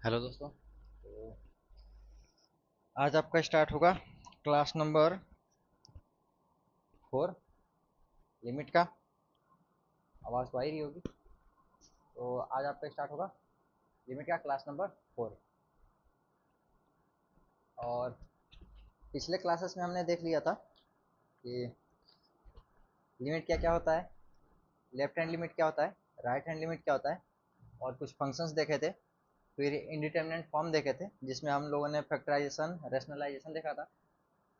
Hello दोस्तों। तो आज आपका स्टार्ट होगा क्लास नंबर 4, लिमिट का। आवाज़ तो आ ही रही होगी। तो आज आपका स्टार्ट होगा लिमिट का क्लास नंबर 4। और पिछले क्लासेस में हमने देख लिया था कि लिमिट क्या क्या होता है, लेफ्ट हैंड लिमिट क्या होता है, राइट हैंड लिमिट क्या होता है, और कुछ फंक्शंस देखे थे। फिर इंडिटरमिनेट फॉर्म देखे थे जिसमें हम लोगों ने फैक्टराइजेशन, रैशनलाइजेशन देखा था।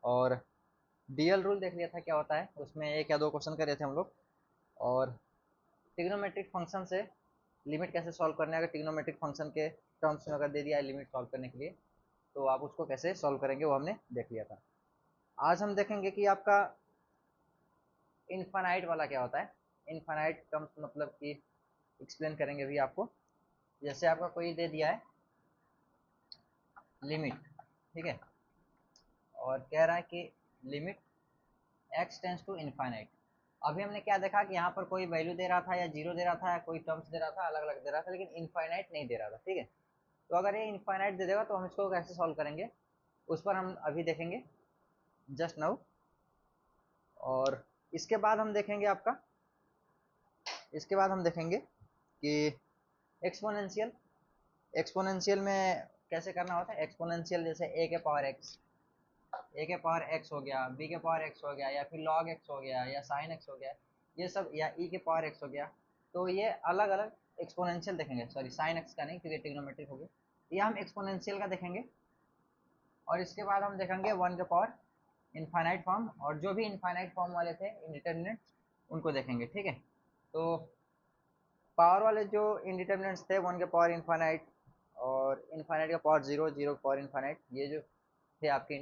और डीएल रूल देख लिया था क्या होता है, उसमें एक या दो क्वेश्चन करे थे हम लोग। और ट्रिग्नोमेट्रिक फंक्शन से लिमिट कैसे सॉल्व करना है, अगर ट्रिग्नोमेट्रिक फंक्शन के टर्म्स में अगर दे दिया है लिमिट सॉल्व करने के लिए, तो आप उसको कैसे सॉल्व करेंगे वो हमने देख लिया था। आज हम देखेंगे कि आपका इनफाइनाइट वाला क्या होता है। इनफाइनाइट टर्म्स मतलब कि एक्सप्लेन करेंगे भी आपको। जैसे आपका कोई दे दिया है लिमिट, ठीक है, और कह रहा है कि limit x tends to infinite. अभी हमने क्या देखा कि यहाँ पर कोई वैल्यू दे रहा था या जीरो दे रहा था या कोई टर्म्स दे रहा था, अलग अलग दे रहा था, लेकिन इनफाइनाइट नहीं दे रहा था, ठीक है। तो अगर ये इनफाइनाइट दे देगा तो हम इसको कैसे सॉल्व करेंगे उस पर हम अभी देखेंगे जस्ट नाउ। और इसके बाद हम देखेंगे आपका, इसके बाद हम देखेंगे कि एक्सपोनेंशियल। एक्सपोनेंशियल में कैसे करना होता है एक्सपोनेंशियल, जैसे ए के पावर एक्स, ए के पावर एक्स हो गया, बी के पावर एक्स हो गया, या फिर लॉग एक्स हो गया, या साइन एक्स हो गया, ये सब, या ई के पावर एक्स हो गया। तो ये अलग अलग एक्सपोनेंशियल देखेंगे, सॉरी साइन एक्स का नहीं क्योंकि ट्रिग्नोमेट्रिक हो गया, ये हम एक्सपोनेंशियल का देखेंगे। और इसके बाद हम देखेंगे वन के पावर इनफाइनाइट फॉर्म, और जो भी इनफाइनाइट फॉर्म वाले थे इंडिटरमिनेट्स उनको देखेंगे, ठीक है। तो पावर वाले जो इंडिटरमिनेट्स थे वन के पावर इनफाइनाइट, और इनफाइनाइट का पावर जीरो, जीरो के पावर इनफाइनाइट, ये जो थे आपके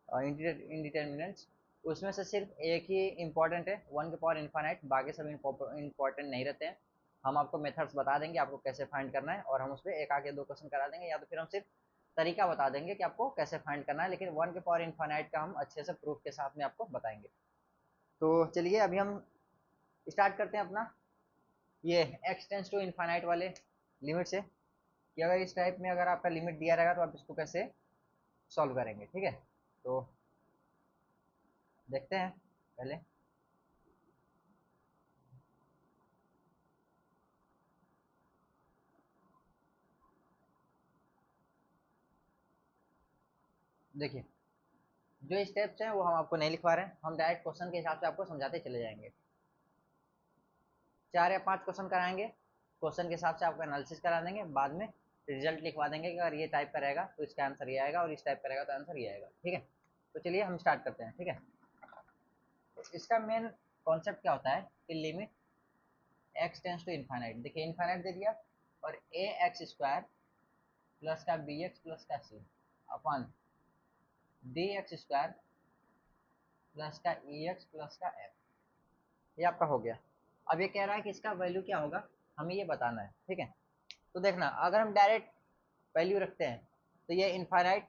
इंडिटरमिनेंट्स, उसमें से सिर्फ एक ही इंपॉर्टेंट है वन के पावर इनफाइनाइट, बाकी सब इंपॉर्टेंट नहीं रहते हैं। हम आपको मेथड्स बता देंगे आपको कैसे फाइंड करना है, और हम उस पर एक आगे दो क्वेश्चन करा देंगे, या तो फिर हम सिर्फ तरीका बता देंगे कि आपको कैसे फाइंड करना है, लेकिन वन के पावर इनफाइनाइट का हम अच्छे से प्रूफ के साथ में आपको बताएंगे। तो चलिए अभी हम स्टार्ट करते हैं अपना ये एक्स टेंस टू इनफाइनाइट वाले लिमिट से, कि अगर इस टाइप में अगर आपका लिमिट दिया रहेगा तो आप इसको कैसे सॉल्व करेंगे, ठीक है। तो देखते हैं पहले। देखिए, जो स्टेप्स हैं वो हम आपको नहीं लिखवा रहे हैं, हम डायरेक्ट क्वेश्चन के हिसाब से आपको समझाते चले जाएंगे। 4 या 5 क्वेश्चन कराएंगे, क्वेश्चन के हिसाब से आपका एनालिसिस करा देंगे, बाद में रिजल्ट लिखवा देंगे कि अगर ये टाइप का रहेगा तो इसका आंसर ये आएगा, और इस टाइप का रहेगा तो आंसर ये आएगा, ठीक है। तो चलिए हम स्टार्ट करते हैं, ठीक है। तो इसका मेन कॉन्सेप्ट क्या होता है कि limit x tends to infinite, देखिए इन्फाइनाइट दे दिया, और ए एक्स स्क्वायर प्लस का बी एक्स प्लस का C upon D X square plus का ई एक्स प्लस का एफ, ये आपका हो गया। अब ये कह रहा है कि इसका वैल्यू क्या होगा, हमें ये बताना है, ठीक है। तो देखना, अगर हम डायरेक्ट वैल्यू रखते हैं तो ये इनफाइनाइट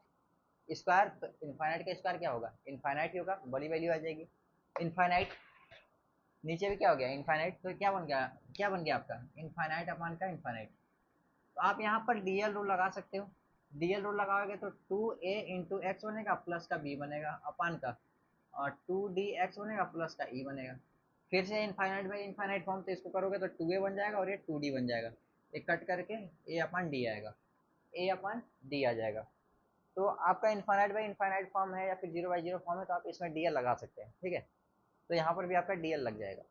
स्क्वायर, तो इनफाइनाइट का स्क्वायर क्या होगा, इनफाइनाइट ही होगा, बड़ी वैल्यू आ जाएगी। इनफाइनाइट नीचे भी क्या हो गया इनफाइनाइट, तो क्या बन गया, क्या बन गया आपका इनफाइनाइट अपान का इनफाइनाइट। तो आप यहाँ पर डीएल रूल लगा सकते हो। डीएल रूल लगाओगे तो 2a इंटू एक्स बनेगा प्लस का बी बनेगा अपान का, और 2d एक्स बनेगा प्लस का ई बनेगा। फिर से इनफाइनाइट बाई इनफाइनाइट फॉर्म, तो इसको करोगे तो 2a बन जाएगा और ये 2d बन जाएगा, एक कट करके ए अपान डी आएगा, ए अपान डी आ जाएगा। तो आपका इनफाइनाइट बाई इनफाइनाइट फॉर्म है या फिर जीरो बाई जीरो फॉर्म है, तो आप इसमें डीएल लगा सकते हैं, ठीक है। तो यहाँ पर भी आपका डीएल लग जाएगा।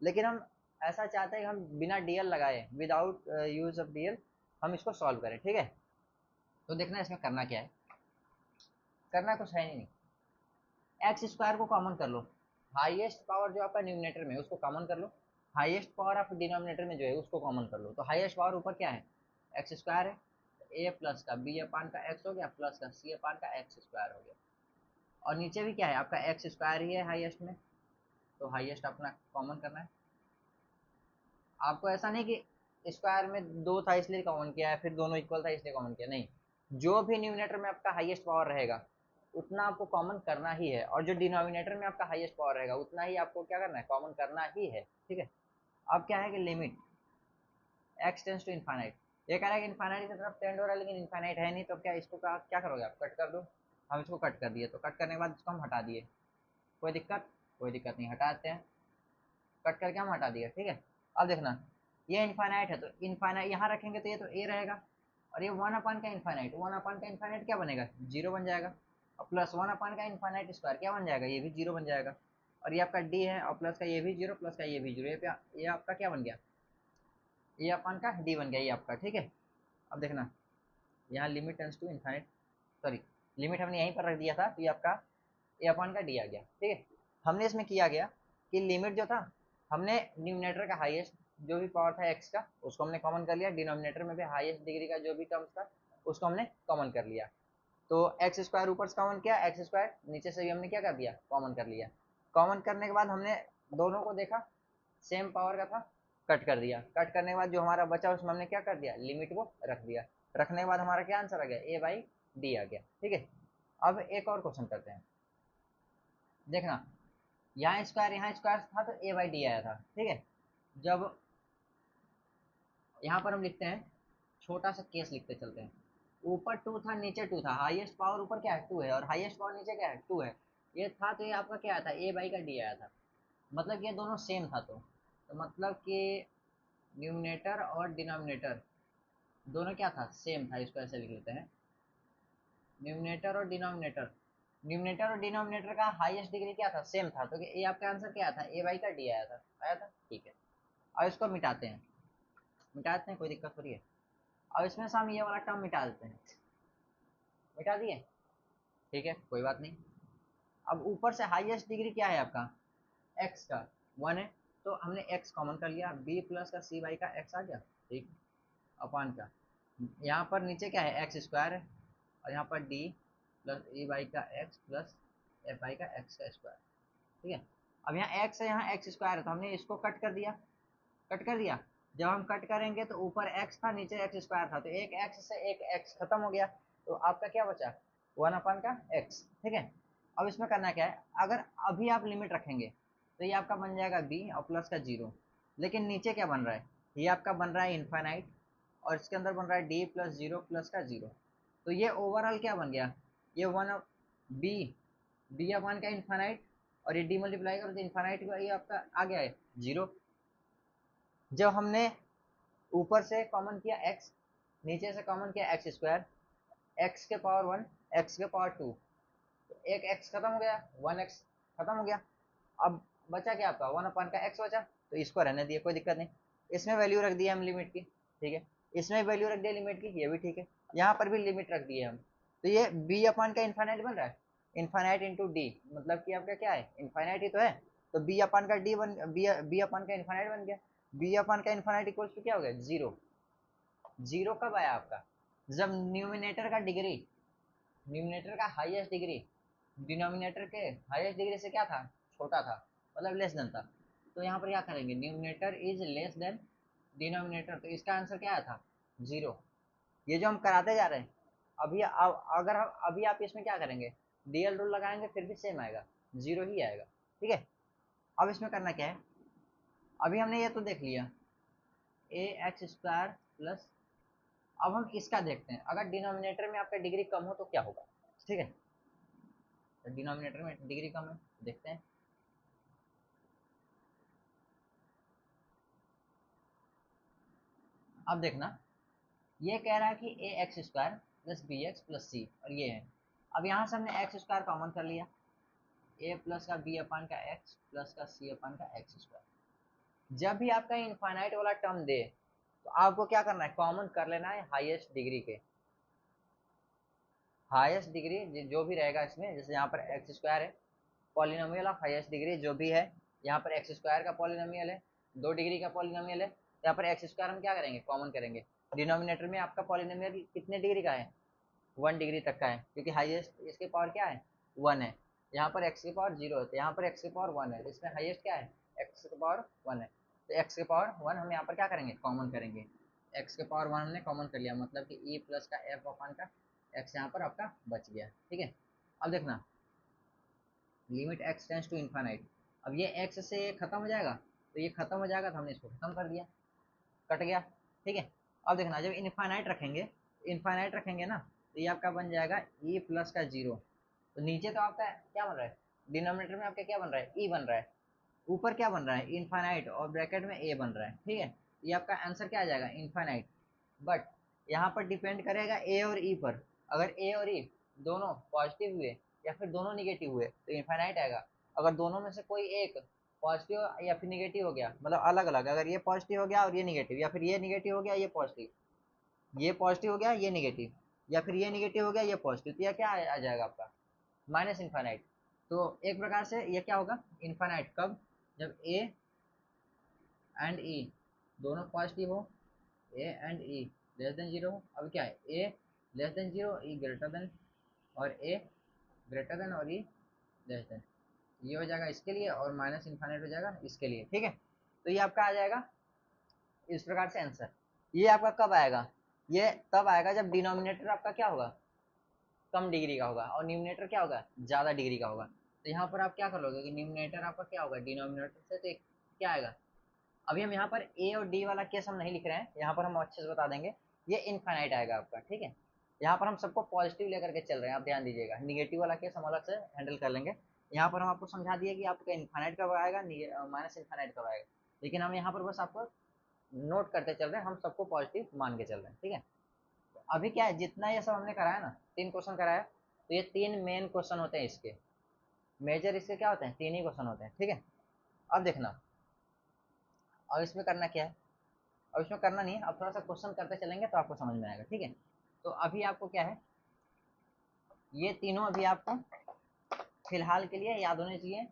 लेकिन हम ऐसा चाहते हैं कि हम बिना डीएल लगाए, विदाउट यूज ऑफ डीएल, हम इसको सॉल्व करें, ठीक है। तो देखना इसमें करना क्या है, करना कुछ है नहीं, एक्स स्क्वायर को कॉमन कर लो, हाईएस्ट पावर जो आपका न्यूमिनेटर में है उसको कॉमन कर लो, हाईएस्ट पावर आप डिनोमिनेटर में जो है उसको कॉमन कर लो। तो हाईएस्ट पावर ऊपर क्या है, एक्स स्क्वायर है, ए प्लस का बी अपान का एक्स हो गया प्लस का सी अपान का एक्स स्क्वायर हो गया। और नीचे भी क्या है आपका एक्स स्क्वायर ही है हाईएस्ट में, तो हाईएस्ट अपना कॉमन करना है। आपको ऐसा नहीं कि स्क्वायर में दो था इसलिए कॉमन किया है, फिर दोनों इक्वल था इसलिए कॉमन किया, नहीं, जो भी न्यूमिनेटर में आपका हाईएस्ट पावर रहेगा उतना आपको कॉमन करना ही है, और जो डिनोमिनेटर में आपका हाईएस्ट पावर रहेगा उतना ही आपको क्या करना है, कॉमन करना ही है, ठीक है। अब क्या है कि limit x tends to infinite, ये कह रहा है कि इन्फाइनाइट की तरफ टेंड हो रहा है लेकिन इन्फाइनाइट है नहीं, तो क्या इसको क्या करोगे आप, कट कर दो। हम इसको कट कर दिए, तो कट करने के बाद इसको हम हटा दिए, कोई दिक्कत, कोई दिक्कत नहीं, हटा देते हैं, कट करके हम हटा दिए, ठीक है। अब देखना, ये इन्फाइनाइट है तो इन्फाइनाइट यहाँ रखेंगे तो ये तो ए रहेगा, और ये वन अपान का इन्फाइनाइट, वन अपान का इन्फाइनाइट क्या बनेगा, जीरो बन जाएगा, और प्लस वन अपान का इन्फाइनाइट स्क्वायर क्या बन जाएगा, ये भी जीरो बन जाएगा, और ये आपका डी है, और प्लस का ये भी जीरो, प्लस का ये भी जीरो, ये आपका क्या बन गया, ये अपान का डी बन गया ये आपका, ठीक है। अब देखना, यहाँ limit tends to infinite, sorry limit हमने यहीं पर रख दिया था, तो ये आपका ए अपॉन का डी आ गया, ठीक है। हमने इसमें किया गया कि लिमिट जो था, हमने न्यूमिनेटर का हाईएस्ट जो भी पावर था एक्स का उसको हमने कॉमन कर लिया, डिनोमिनेटर में भी हाईएस्ट डिग्री का जो भी टर्म्स था उसको हमने कॉमन कर लिया, तो एक्स स्क्वायर ऊपर से कॉमन किया, एक्स स्क्वायर नीचे से भी हमने क्या कर दिया, कॉमन कर लिया। कॉमन करने के बाद हमने दोनों को देखा सेम पावर का था, कट कर दिया, कट करने के बाद जो हमारा बचा उसमें हमने क्या कर दिया, लिमिट को रख दिया, रखने के बाद हमारा क्या आंसर आ गया, ए बाई डी आ गया, ठीक है। अब एक और क्वेश्चन करते हैं, देखना, यहाँ स्क्वायर था तो ए बाई डी आया था, ठीक है। जब यहाँ पर हम लिखते हैं, छोटा सा केस लिखते चलते हैं, ऊपर टू था नीचे टू था, हाईएस्ट पावर ऊपर क्या है, टू है, और हाईएस्ट पावर नीचे क्या है, टू है, ये था तो ये आपका क्या आया था, ए बाई का डी आया था, मतलब ये दोनों सेम था, तो मतलब कि न्यूमिनेटर और डिनोमिनेटर दोनों क्या था, सेम था, इसको ऐसे लिख लेते हैं, न्यूमिनेटर और डिनोमिनेटर, न्यूमिनेटर और डिनोमिनेटर का हाईएस्ट डिग्री क्या था, सेम था, तो ये आपका आंसर क्या था, ए बाई का डी आया था, ठीक है। अब इसको मिटाते हैं, मिटाते हैं, कोई दिक्कत हो रही है। अब इसमें से हम ये वाला टर्म मिटा देते हैं, मिटा दिए, ठीक है, कोई बात नहीं। अब ऊपर से हाईएस्ट डिग्री क्या है आपका, एक्स का वन है, तो हमने एक्स कॉमन कर लिया, बी प्लस का सी बाई का एक्स आ गया, ठीक, अपान का, यहाँ पर नीचे क्या है, एक्स स्क्वायर है, और यहाँ पर डी प्लस ए बाई का एक्स प्लस एफ बाई का एक्स का स्क्वायर, ठीक है। अब यहाँ एक्स है, यहाँ एक्स स्क्वायर है, तो हमने इसको कट कर दिया, कट कर दिया, जब हम कट करेंगे तो ऊपर एक्स था नीचे एक्स स्क्वायर था, तो एक एक्स से एक एक्स खत्म हो गया, तो आपका क्या बचा, वन अपन का एक्स, ठीक है। अब इसमें करना क्या है, अगर अभी आप लिमिट रखेंगे तो ये आपका बन जाएगा बी और प्लस का जीरो, लेकिन नीचे क्या बन रहा है, ये आपका बन रहा है इन्फाइनाइट, और इसके अंदर बन रहा है डी प्लस जीरो प्लस का जीरो, तो ये ओवरऑल क्या बन गया, ये वन बी, बी अपन का इन्फाइनाइट, और ये डी मल्टीप्लाई करो तो इन्फाइनाइट का ये आपका आ गया है जीरो। जब हमने ऊपर से कॉमन किया एक्स, नीचे से कॉमन किया एक्स स्क्वायर, एक्स के पावर वन, एक्स के पावर टू, तो एक एक्स खत्म हो गया, वन एक्स खत्म हो गया, अब बचा क्या आपका, वन अपन का एक्स बचा, तो इसको रहने दिए, कोई दिक्कत नहीं, इसमें वैल्यू रख दिया हम लिमिट की, ठीक है, इसमें वैल्यू रख दिया लिमिट की, ये भी ठीक है, यहाँ पर भी लिमिट रख दी है हम, तो ये बी अपन का इन्फाइनाइट बन रहा है, इन्फाइनाइट इंटू डी, मतलब कि आपका क्या है, इन्फाइनाइट ही तो है, तो बी अपन का डी बन, बी अपन का इन्फाइनाइट बन गया, बी अपन का इन्फाइनाइट इक्वल्स टू क्या हो गया, जीरो। जीरो कब आया आपका, जब न्यूमिनेटर का डिग्री, न्यूमिनेटर का हाईएस्ट डिग्री डिनोमिनेटर के हाईएस्ट डिग्री से क्या था, छोटा था, मतलब लेस देन था, तो यहाँ पर क्या करेंगे, numerator is less than denominator, तो इसका आंसर क्या आया था, जीरो। ये जो हम कराते जा रहे हैं, अभी अगर हम अभी आप इसमें क्या करेंगे, डीएल रूल लगाएंगे फिर भी सेम आएगा, जीरो ही आएगा, ठीक है। अब इसमें करना क्या है, अभी हमने ये तो देख लिया, ए एक्स स्क्वायर प्लस, अब हम इसका देखते हैं, अगर डिनोमिनेटर में आपका डिग्री कम हो तो क्या होगा, ठीक है, तो डिनोमिनेटर में डिग्री कम है, देखते हैं, अब देखना, ये कह रहा है कि A X square plus B X plus C, और ये है, अब यहाँ से हमने एक्स स्क्वायर कॉमन कर लिया, ए प्लस का बी अपान का एक्स प्लस का सी अपान का एक्स स्क्वायर, जब भी आपका इनफाइनाइट वाला टर्म दे तो आपको क्या करना है, कॉमन कर लेना है हाईएस्ट डिग्री के, हाईएस्ट डिग्री जो भी रहेगा इसमें, जैसे यहाँ पर एक्स स्क्वायर है, पॉलिनोमियल ऑफ हाईएस्ट डिग्री जो भी है, यहाँ पर एक्स स्क्वायर का पॉलिनोमियल है, दो डिग्री का पॉलिनोमियल है, यहाँ पर एक्स स्क्वायर हम क्या करेंगे, कॉमन करेंगे, डिनोमिनेटर में आपका पॉलिनोमियल कितने डिग्री का है, वन डिग्री तक का है, क्योंकि हाईएस्ट इसके पावर क्या है, वन है, यहाँ पर एक्स की पावर जीरो है, तो यहाँ पर एक्स की पावर वन है, तो इसमें हाईएस्ट क्या है, एक्स की पावर वन है, तो एक्स की पावर वन हम यहाँ पर क्या करेंगे, कॉमन करेंगे, एक्स के पावर वन हमने कॉमन कर लिया, मतलब कि ई प्लस का एफ अपन का एक्स यहाँ पर आपका बच गया, ठीक है। अब देखना, limit x tends to infinite, अब ये एक्स से खत्म हो जाएगा, तो ये खत्म हो जाएगा, तो हमने इसको खत्म कर दिया, कट गया, ठीक है। अब देखना जब इनफाइनाइट रखेंगे ना, तो ये आपका बन जाएगा ई प्लस का जीरो। तो नीचे तो आपका क्या बन रहा है, डिनोमिनेटर में आपका क्या बन रहा है, ई बन रहा है, ऊपर क्या बन रहा है, इनफाइनाइट, और ब्रैकेट में ए बन रहा है, ठीक है। ये आपका आंसर क्या आ जाएगा, इनफाइनाइट। बट यहाँ पर डिपेंड करेगा ए और ई पर। अगर ए और ई दोनों पॉजिटिव हुए या फिर दोनों निगेटिव हुए तो इनफाइनाइट आएगा। अगर दोनों में से कोई एक पॉजिटिव या फिर निगेटिव हो गया, मतलब अलग अलग, अगर ये पॉजिटिव हो गया और ये निगेटिव, या फिर ये निगेटिव हो गया ये पॉजिटिव, ये पॉजिटिव हो गया ये निगेटिव, या फिर ये निगेटिव हो गया ये पॉजिटिव, तो यह क्या आ जाएगा आपका, माइनस इनफाइनाइट। तो एक प्रकार से ये क्या होगा, इनफाइनाइट। कब, जब ए एंड ई दोनों पॉजिटिव हो, A and E less than zero हो। अब क्या है, ए लेस देन जीरो, ई ग्रेटर देन, और ए ग्रेटर देन और ई लेस देन। ये हो जाएगा इसके लिए, और माइनस इन्फाइनाइट हो जाएगा इसके लिए, ठीक है। तो ये आपका आ जाएगा इस प्रकार से आंसर। ये आपका कब आएगा, ये तब आएगा जब डिनोमिनेटर आपका क्या होगा, कम डिग्री का होगा, और न्यूमिनेटर क्या होगा, ज़्यादा डिग्री का होगा। तो यहाँ पर आप क्या करोगे कि न्यूमिनेटर आपका क्या होगा डिनोमिनेटर से, तो क्या आएगा। अभी हम यहाँ पर ए और डी वाला केस हम नहीं लिख रहे हैं, यहाँ पर हम अच्छे से बता देंगे। ये इनफाइनाइट आएगा आपका, ठीक है। यहाँ पर हम सबको पॉजिटिव लेकर के चल रहे हैं, आप ध्यान दीजिएगा। निगेटिव वाला केस हम अलग से हैंडल कर लेंगे। यहाँ पर हम आपको समझा दिए कि आपका इनफाइनाइट कब आएगा, माइनस इनफाइनाइट कब आएगा। लेकिन हम यहाँ पर बस आपको नोट करते चल रहे हैं, हम सबको पॉजिटिव मान के चल रहे हैं, ठीक है। तो अभी क्या है, जितना ये सब हमने कराया ना, 3 क्वेश्चन कराया, तो ये 3 मेन क्वेश्चन होते हैं इसके। मेजर इसके क्या होते हैं, 3 ही क्वेश्चन होते हैं, ठीक है। अब देखना, अब इसमें करना क्या है, अब इसमें करना नहीं है, अब थोड़ा सा क्वेश्चन करते चलेंगे तो आपको समझ में आएगा, ठीक है। तो अभी आपको क्या है, ये तीनों अभी आपको फिलहाल के लिए याद होने चाहिए,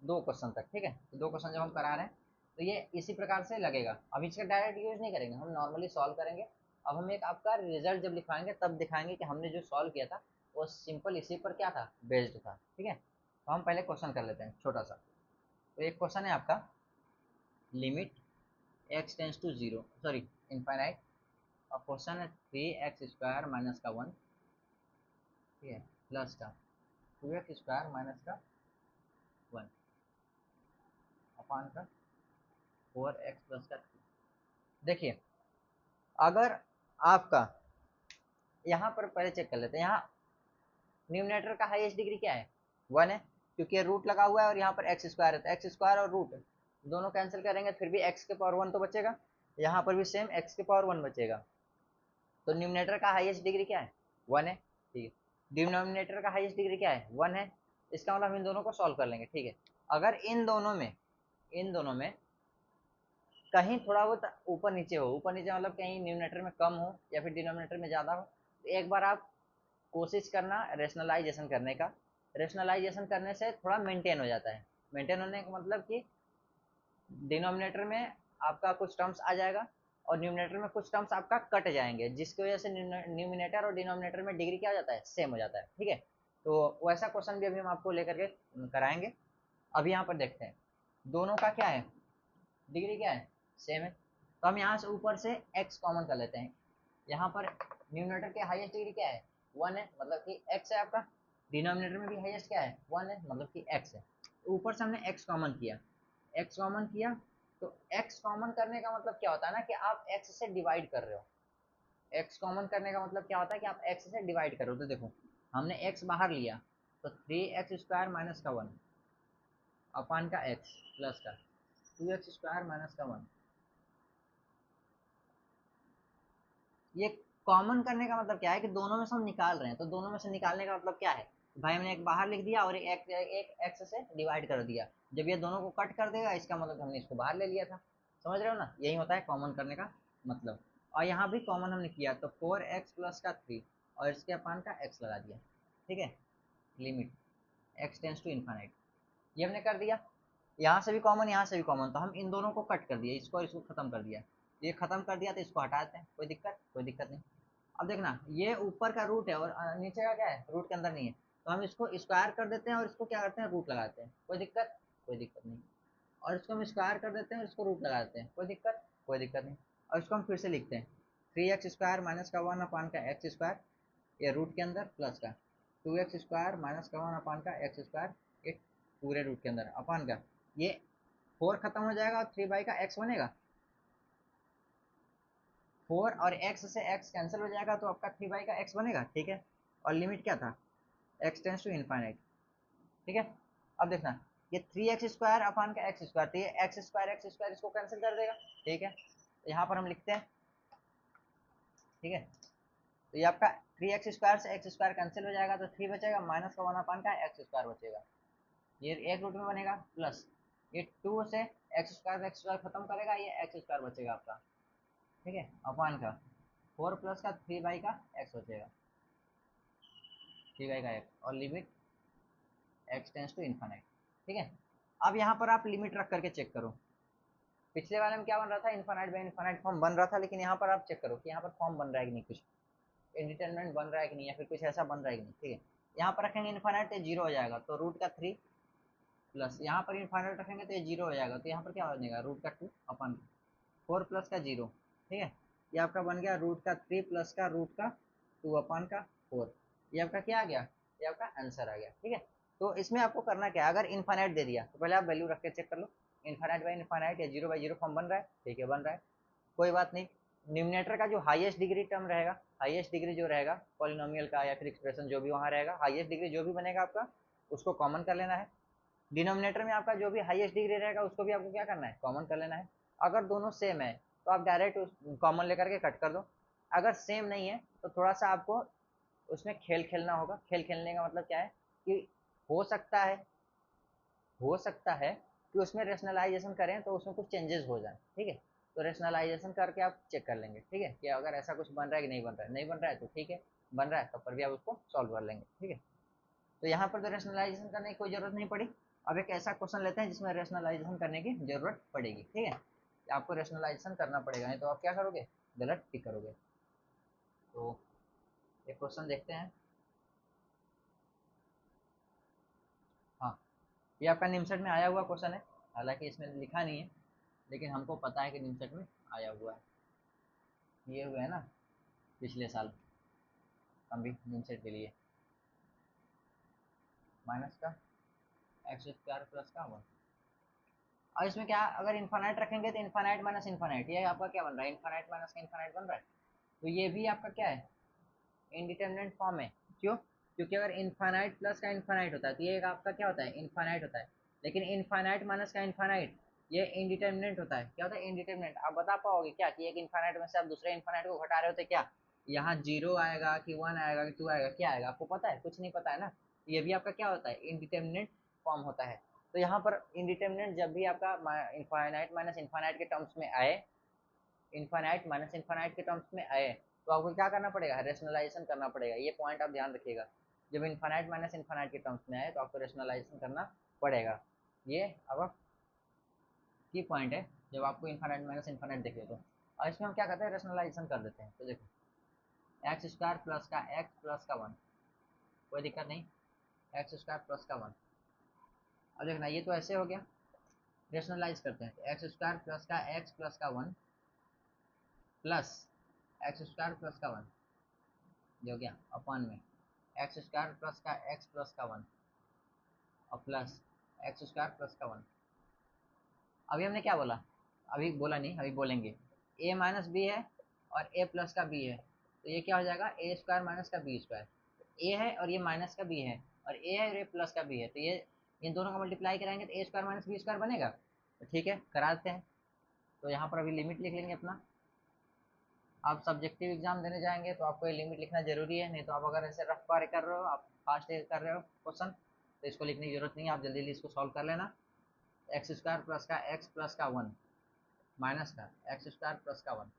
2 क्वेश्चन तक, ठीक है। तो 2 क्वेश्चन जब हम करा रहे हैं तो ये इसी प्रकार से लगेगा। अब इसका डायरेक्ट यूज नहीं करेंगे, हम नॉर्मली सॉल्व करेंगे। अब हम एक आपका रिजल्ट जब लिखवाएंगे तब दिखाएंगे कि हमने जो सॉल्व किया था वो सिंपल इसी पर क्या था, बेस्ड था, ठीक है। तो हम पहले क्वेश्चन कर लेते हैं छोटा सा। तो एक क्वेश्चन है आपका, limit x tends to zero, sorry infinite, और क्वेश्चन है 3x² माइनस का 1, ठीक है, प्लस का 2x² माइनस का 1 अपान का 4x प्लस का 3। देखिए, अगर आपका यहाँ पर पहले चेक कर लेते हैं, यहाँ न्यूमिनेटर का हाईएस्ट डिग्री क्या है, 1 है, क्योंकि रूट लगा हुआ है और यहाँ पर x² है, तो x² और रूट दोनों कैंसिल करेंगे फिर भी x के पावर 1 तो बचेगा, यहाँ पर भी सेम x के पावर 1 बचेगा। तो न्यूमिनेटर का हाईएस्ट डिग्री क्या है, 1 है, ठीक है। डिनोमिनेटर का हाईएस्ट डिग्री क्या है, 1 है। इसका मतलब हम इन दोनों को सॉल्व कर लेंगे, ठीक है। अगर इन दोनों में कहीं थोड़ा बहुत ऊपर नीचे हो, ऊपर नीचे मतलब कहीं न्यूमिनेटर में कम हो या फिर डिनोमिनेटर में ज़्यादा हो, तो एक बार आप कोशिश करना रेशनलाइजेशन करने का। रेशनलाइजेशन करने से थोड़ा मेंटेन हो जाता है। मेंटेन होने का मतलब कि डिनोमिनेटर में आपका कुछ टर्म्स आ जाएगा और न्यूमिनेटर में कुछ टर्म्स आपका कट जाएंगे, जिसकी वजह से न्यूमिनेटर और डिनोमिनेटर में डिग्री क्या हो जाता है, सेम हो जाता है, ठीक है। तो वैसा क्वेश्चन भी अभी हम आपको लेकर के कराएंगे। अभी यहाँ पर देखते हैं दोनों का क्या है, डिग्री क्या है, सेम है। तो हम यहाँ से ऊपर से x कॉमन कर लेते हैं। यहाँ पर न्यूमिनेटर के हाईएस्ट डिग्री क्या है, 1 है, मतलब कि x है आपका। डिनोमिनेटर में भी हाईएस्ट क्या है, 1 है, मतलब कि x है। तो ऊपर से हमने x कॉमन किया, x कॉमन किया, तो x कॉमन करने का मतलब क्या होता है ना कि आप x से डिवाइड कर रहे हो। x कॉमन करने का मतलब क्या होता है कि आप x से डिवाइड कर रहे हो। तो देखो, हमने x बाहर लिया, तो 3x² माइनस का 1 अपान का x प्लस का 2x² माइनस का 1। ये कॉमन करने का मतलब क्या है कि दोनों में से हम निकाल रहे हैं, तो दोनों में से निकालने का मतलब क्या है, भाई हमने एक बाहर लिख दिया और एक एक्स से डिवाइड कर दिया। जब ये दोनों को कट कर देगा इसका मतलब हमने इसको बाहर ले लिया था। समझ रहे हो ना, यही होता है कॉमन करने का मतलब। और यहाँ भी कॉमन हमने किया, तो 4x प्लस का 3 और इसके अपान का x लगा दिया, ठीक है। Limit x tends to infinite, ये हमने कर दिया। यहाँ से भी कॉमन, यहाँ से भी कॉमन, तो हम इन दोनों को कट कर दिया, इसको इसको खत्म कर दिया। ये खत्म कर दिया तो इसको हटाते हैं, कोई दिक्कत, कोई दिक्कत नहीं। अब देखना, ये ऊपर का रूट है और नीचे का क्या है, रूट के अंदर नहीं है, तो हम इसको स्क्वायर कर देते हैं और इसको क्या करते हैं, रूट लगाते हैं, कोई दिक्कत, कोई दिक्कत नहीं। और इसको हम स्क्वायर कर देते हैं और इसको रूट लगा देते हैं, कोई दिक्कत, कोई दिक्कत नहीं। और इसको हम फिर से लिखते हैं, 3x² माइनस का 1 अपान का x², ये रूट के अंदर प्लस का 2x² माइनस का 1 अपान का x², ये पूरे रूट के अंदर अपान का, ये 4 खत्म हो जाएगा और 3 बाई का x बनेगा। 4 और x से x कैंसिल हो जाएगा तो आपका 3 का x बनेगा, ठीक है। और लिमिट क्या था, x टेंस टू इनफाइनाइट, ठीक है। अब देखना ये 3x² अपान का x², तो ये x² इसको कैंसिल कर देगा, ठीक है। तो यहाँ पर हम लिखते हैं, ठीक है। तो ये आपका 3x² से x² कैंसिल हो जाएगा तो 3 बचेगा, माइनस का 1 अपान का x² बचेगा, ये एक रूट में बनेगा, प्लस ये 2 से x² खत्म करेगा, ये x² बचेगा आपका, ठीक है, अपान का 4 प्लस का 3 का x बचेगा, 3 का x, और limit x tends to infinite, ठीक है। अब यहाँ पर आप लिमिट रख करके चेक करो, पिछले वाले में क्या बन रहा था, इनफाइनाइट बाय इनफाइनाइट फॉर्म बन रहा था, लेकिन यहाँ पर आप चेक करो कि यहाँ पर फॉर्म बन रहा है कि नहीं, कुछ इंडिटरमिनेट बन रहा है कि नहीं, या फिर कुछ ऐसा बन रहा है कि नहीं, ठीक है। यहाँ पर रखेंगे इनफाइनाइट तो 0 हो जाएगा, तो रूट का 3 प्लस यहाँ पर इनफाइनाइट रखेंगे तो ये 0 हो जाएगा, तो यहाँ पर क्या बनेगा, रूट का 2 अपन 4 प्लस का 0, ठीक है। ये आपका बन गया रूट का 3 प्लस का रूट का 2 अपन का 4, ये आपका क्या आ गया, ये आपका आंसर आ गया, ठीक है। तो इसमें आपको करना क्या है, अगर इनफाइनाइट दे दिया तो पहले आप वैल्यू रख के चेक कर लो, इनफाइनाइट बाई इनफाइनाइट या 0/0 फॉर्म बन रहा है, ठीक है, बन रहा है, कोई बात नहीं। न्यूमरेटर का जो हाईएस्ट डिग्री टर्म रहेगा, हाईएस्ट डिग्री जो रहेगा पॉलिनोमियल का या फिर एक्सप्रेशन जो भी वहाँ रहेगा, हाईएस्ट डिग्री जो भी बनेगा आपका उसको कॉमन कर लेना है। डिनोमिनेटर में आपका जो भी हाईएस्ट डिग्री रहेगा उसको भी आपको क्या करना है, कॉमन कर लेना है। अगर दोनों सेम है तो आप डायरेक्ट कॉमन लेकर के कट कर दो, अगर सेम नहीं है तो थोड़ा सा आपको उसमें खेल खेलना होगा। खेल खेलने का मतलब क्या है कि हो सकता है हो सकता है कि उसमें रेशनलाइजेशन करें तो उसमें कुछ चेंजेस हो जाए, ठीक है। तो रेशनलाइजेशन करके आप चेक कर लेंगे, ठीक है, कि अगर ऐसा कुछ बन रहा है कि नहीं बन रहा है, नहीं बन रहा है तो ठीक है, बन रहा है तब पर भी आप उसको सॉल्व कर लेंगे, ठीक है। तो यहाँ पर तो रेशनलाइजेशन करने की कोई ज़रूरत नहीं पड़ी। अब एक ऐसा क्वेश्चन लेते हैं जिसमें रेशनलाइजेशन करने की ज़रूरत पड़ेगी, ठीक है। आपको रेशनलाइजेशन करना पड़ेगा, नहीं तो आप क्या करोगे, गलत टिक करोगे। तो एक क्वेश्चन देखते हैं। हाँ, ये आपका निमसेट में आया हुआ क्वेश्चन है, हालांकि इसमें लिखा नहीं है, लेकिन हमको पता है कि निमसेट में आया हुआ है, ये हुए है ना पिछले साल हम भी निमसेट के लिए, माइनस का x² प्लस का 1। और इसमें क्या, अगर इन्फानाइट रखेंगे तो इन्फानाइट माइनस इन्फानाइट, ये आपका क्या बन रहा है, इन्फानाइट माइनस का इन्फानाइट बन रहा है, तो ये भी आपका क्या है, इंडिटरमिनेट फॉर्म है। क्यों, क्योंकि अगर इन्फानाइट प्लस का इन्फानाइट होता है तो ये आपका क्या होता है, इन्फानाइट होता है, लेकिन इन्फानाइट माइनस का इन्फानाइट ये इंडिटरमिनेट होता है। क्या होता है, इंडिटरमिनेट। आप बता पाओगे क्या कि एक इन्फानाइट में से आप दूसरे इन्फानाइट को घटा रहे होते क्या, यहाँ 0 आएगा कि 1 आएगा कि 2 आएगा, क्या आएगा, आपको पता है, कुछ नहीं पता है ना। ये भी आपका क्या होता है, इंडिटरमिनेट फॉर्म होता है। तो यहाँ पर इंडिटरमिनेट जब भी आपका इन्फानाइट माइनस इन्फानाइट के टर्म्स में आए, इनफाइनाइट माइनस इनफाइनाइट के टर्म्स में आए तो आपको क्या करना पड़ेगा, रेशनलाइजेशन करना पड़ेगा। ये पॉइंट आप ध्यान रखिएगा, जब इनफाइनाइट माइनस इनफाइनाइट के टर्म्स में आए तो आपको रेशनलाइजेशन करना पड़ेगा। ये अब की पॉइंट है, जब आपको इनफाइनाइट माइनस इनफाइनाइट देखे तो। और इसमें हम क्या करते हैं, रेशनलाइजेशन कर देते हैं। तो देखो x² प्लस का x प्लस का 1, कोई दिक्कत नहीं, x² प्लस का 1। अब देखना ये तो ऐसे हो गया, रेशनलाइज करते हैं तो x² प्लस का x प्लस का 1 प्लस x² प्लस का 1, ये हो गया अपॉन में x² प्लस का x प्लस का 1 और प्लस x² प्लस का 1। अभी हमने क्या बोला, अभी बोला नहीं, अभी बोलेंगे, a माइनस बी है और a प्लस का b है, तो ये क्या हो जाएगा, a² माइनस का b²। a है और ये माइनस का b है, और a है और ये प्लस का b है, तो ये इन दोनों का मल्टीप्लाई कराएंगे तो a² माइनस b² बनेगा। तो ठीक है, करा देते हैं। तो यहाँ पर अभी लिमिट लिख लेंगे अपना। आप सब्जेक्टिव एग्जाम देने जाएंगे तो आपको ये लिमिट लिखना जरूरी है, नहीं तो आप अगर ऐसे रफ कार्य कर रहे हो, आप फास्ट कर रहे हो क्वेश्चन, तो इसको लिखने की जरूरत नहीं है, आप जल्दी जल्दी इसको सॉल्व कर लेना। x² प्लस का x प्लस का 1 माइनस का x² प्लस का 1।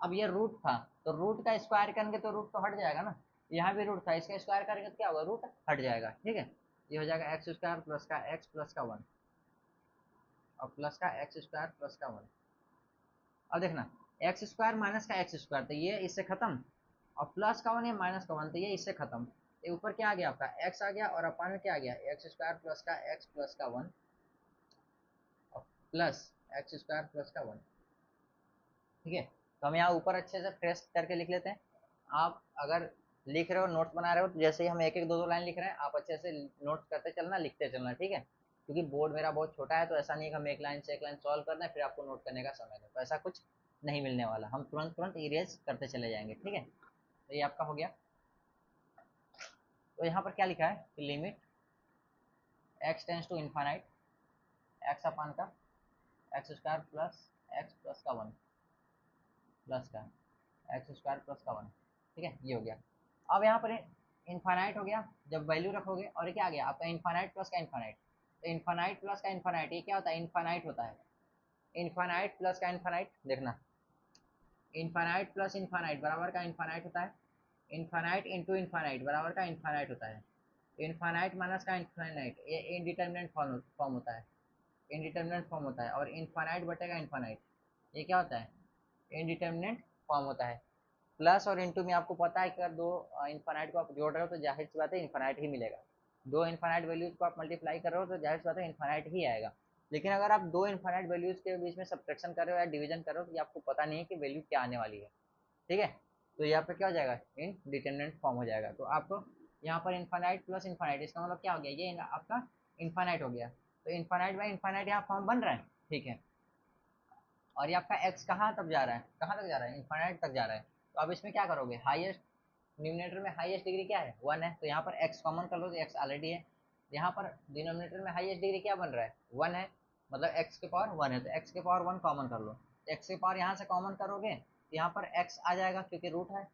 अब ये रूट था तो रूट का स्क्वायर करेंगे तो रूट तो हट जाएगा ना, यहाँ भी रूट था, इसका स्क्वायर करेंगे तो क्या होगा, रूट हट जाएगा, ठीक है। ये हो जाएगा x² प्लस का x प्लस का 1 और प्लस का x² प्लस का 1। अब देखना x² माइनस का x², तो ये इससे खत्म, और प्लस का 1 या माइनस का 1 तो ये इससे खत्म। ये ऊपर क्या आ गया आपका x आ गया, और अपान में क्या आ गया, x² प्लस का x प्लस का 1 और प्लस x² प्लस का 1, ठीक है। तो हम यहाँ ऊपर अच्छे से ट्रेस करके लिख लेते हैं। आप अगर लिख रहे हो, नोट्स बना रहे हो, तो जैसे ही हम एक एक दो दो लाइन लिख रहे हैं आप अच्छे से नोट्स करते चलना, लिखते चलना, ठीक है। क्योंकि बोर्ड मेरा बहुत छोटा है, तो ऐसा नहीं कि हम एक लाइन से एक लाइन सॉल्व कर दें फिर आपको नोट करने का समय दें, तो ऐसा कुछ नहीं मिलने वाला, हम तुरंत तुरंत इरेज करते चले जाएंगे, ठीक है। तो ये आपका हो गया। तो यहाँ पर क्या लिखा है कि limit x tends to infinite X upon का X square plus X plus का वन प्लस का एक्स स्क्वायर प्लस का वन, ठीक है, ये हो गया। अब यहाँ पर इन्फानाइट हो गया, जब वैल्यू रखोगे, और ये क्या आ गया आपका इन्फानाइट प्लस का इन्फानाइट। तो इन्फानाइट प्लस का इन्फानाइट ये क्या होता है, इन्फानाइट होता है। इन्फानाइट प्लस का इन्फानाइट देखना, इन्फानाइट प्लस इन्फानाइट बराबर का इन्फानाइट होता है, इन्फानाइट इंटू इन्फानाइट बराबर का इन्फानाइट होता है, इन्फानाइट माइनस का इन्फानाइट ये इनडिटर्मिनेट फॉर्म होता है, इनडिटर्मिनेट फॉर्म होता है। और इन्फानाइट बटेगा इन्फानाइट ये क्या होता है, इनडिटर्मिनेट फॉर्म होता है। प्लस और इनटू में आपको पता है कि अगर दो इन्फानाइट को आप जोड़ रहे हो तो जाहिर सी बात है इन्फानाइट ही मिलेगा। दो इन्फानाइट वैल्यूज को आप मल्टीप्लाई कर रहे हो तो जाहिर सी बात है इन्फानाइट ही आएगा। लेकिन अगर आप दो इन्फानाइट वैल्यूज के बीच में सब्ट्रैक्शन कर रहे हो या डिवीजन कर रहे हो तो ये आपको पता नहीं है कि वैल्यू क्या आने वाली है, ठीक है। तो यहाँ पे क्या हो जाएगा, इनडिटर्मिनेट फॉर्म हो जाएगा। तो आपको यहाँ पर इन्फानाइट प्लस इन्फानाइट इसका मतलब क्या हो गया, ये आपका इन्फानाइट हो गया। तो इन्फानाइट बाई इन्फानाइट यहाँ फॉर्म बन रहा है, ठीक है। और ये आपका एक्स कहाँ तक जा रहा है, कहाँ तक जा रहा है, इन्फानाइट तक जा रहा है। तो अब इसमें क्या करोगे, हाईएस्ट न्यूमिनेटर में हाईएस्ट डिग्री क्या है, वन है, तो यहाँ पर एक्स कॉमन कर लो तो एक्स ऑलरेडी है। यहाँ पर डिनोमिनेटर में हाईएस्ट डिग्री क्या बन रहा है, वन है, मतलब एक्स के पावर वन है, तो एक्स के पावर वन कॉमन कर लो। एक्स के पावर यहाँ से कॉमन करोगे तो यहाँ पर एक्स आ जाएगा क्योंकि रूट है,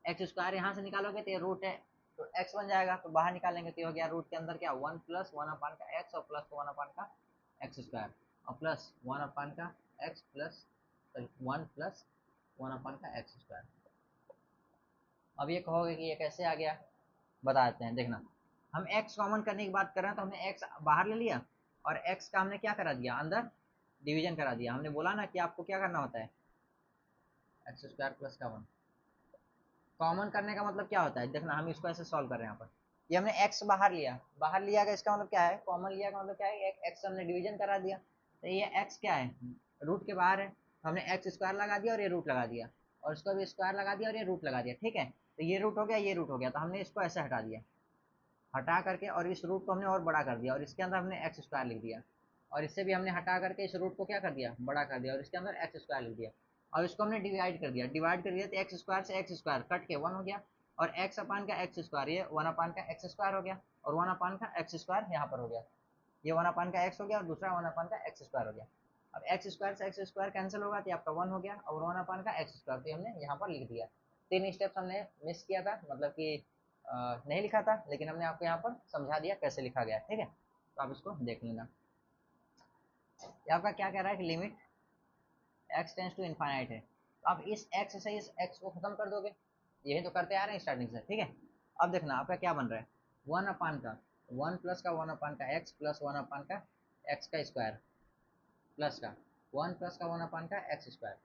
एक्स स्क्वायर यहाँ से निकालोगे तो ये रूट है, तो एक्स बन जाएगा, तो बाहर निकालेंगे तो ये हो गया रूट के अंदर क्या, वन प्लस वन अपान का एक्स और प्लस वन अपान का एक्स स्क्वायर और प्लस वन अपान का x plus one plus one upon का एक्स स्क्वायर। अब ये कहोगे कि ये कैसे आ गया, बताते हैं, देखना। हम x कॉमन करने की बात कर रहे हैं तो हमने x बाहर ले लिया और x का हमने क्या करा दिया, अंदर डिवीजन करा दिया। हमने बोला ना कि आपको क्या करना होता है, एक्स स्क्वायर प्लस का वन कॉमन करने का मतलब क्या होता है, देखना हम इसको ऐसे सॉल्व कर रहे हैं यहाँ पर। ये हमने x बाहर लिया, बाहर लिया का इसका मतलब क्या है, कॉमन लिया का मतलब क्या है, x हमने डिवीजन करा दिया। तो ये x क्या है, रूट के बाहर है, तो हमने एक्स स्क्वायर लगा दिया और ये रूट लगा दिया, और इसको भी स्क्वायर लगा दिया और ये रूट लगा दिया, ठीक है। तो ये रूट हो गया, ये रूट हो गया, तो हमने इसको ऐसे हटा दिया, हटा करके और इस रूट को हमने और बड़ा कर दिया और इसके अंदर हमने एक्स स्क्वायर लिख दिया, और इससे भी हमने हटा करके इस रूट को क्या कर दिया, बड़ा कर दिया और इसके अंदर एक्स स्क्वायर लिख दिया। और इसको हमने डिवाइड कर दिया, डिवाइड कर दिया तो एक्स स्क्वायर से एक्स स्क्वायर कट के वन हो गया, और एक्स अपान का एक्स स्क्वायर ये वन अपान का एक्स स्क्वायर हो गया, और वन अपान का एक्स स्क्वायर यहाँ पर हो गया, ये वन अपान का एक्स हो गया और दूसरा वन अपान का एक्स स्क्वायर हो गया। अब एक्स स्क्वायर से एक्स स्क्वायर कैंसिल होगा तो आपका वन हो गया, और वन अपान का एक्स स्क्वायर तो हमने यहाँ पर लिख दिया। तीन स्टेप्स हमने मिस किया था, मतलब कि नहीं लिखा था, लेकिन हमने आपको यहाँ पर समझा दिया कैसे लिखा गया, ठीक है। तो आप इसको देख लेना। ये आपका क्या कह रहा है कि limit x tends to infinite है, तो आप इस x से इस x को खत्म कर दोगे, यही तो करते आ रहे हैं स्टार्टिंग से, ठीक है। अब देखना आपका क्या बन रहा है, वन अपान का वन प्लस का वन अपान का x प्लस वन अपान का x का स्क्वायर प्लस का वन प्लस का वन अपान का एक्स स्क्वायर,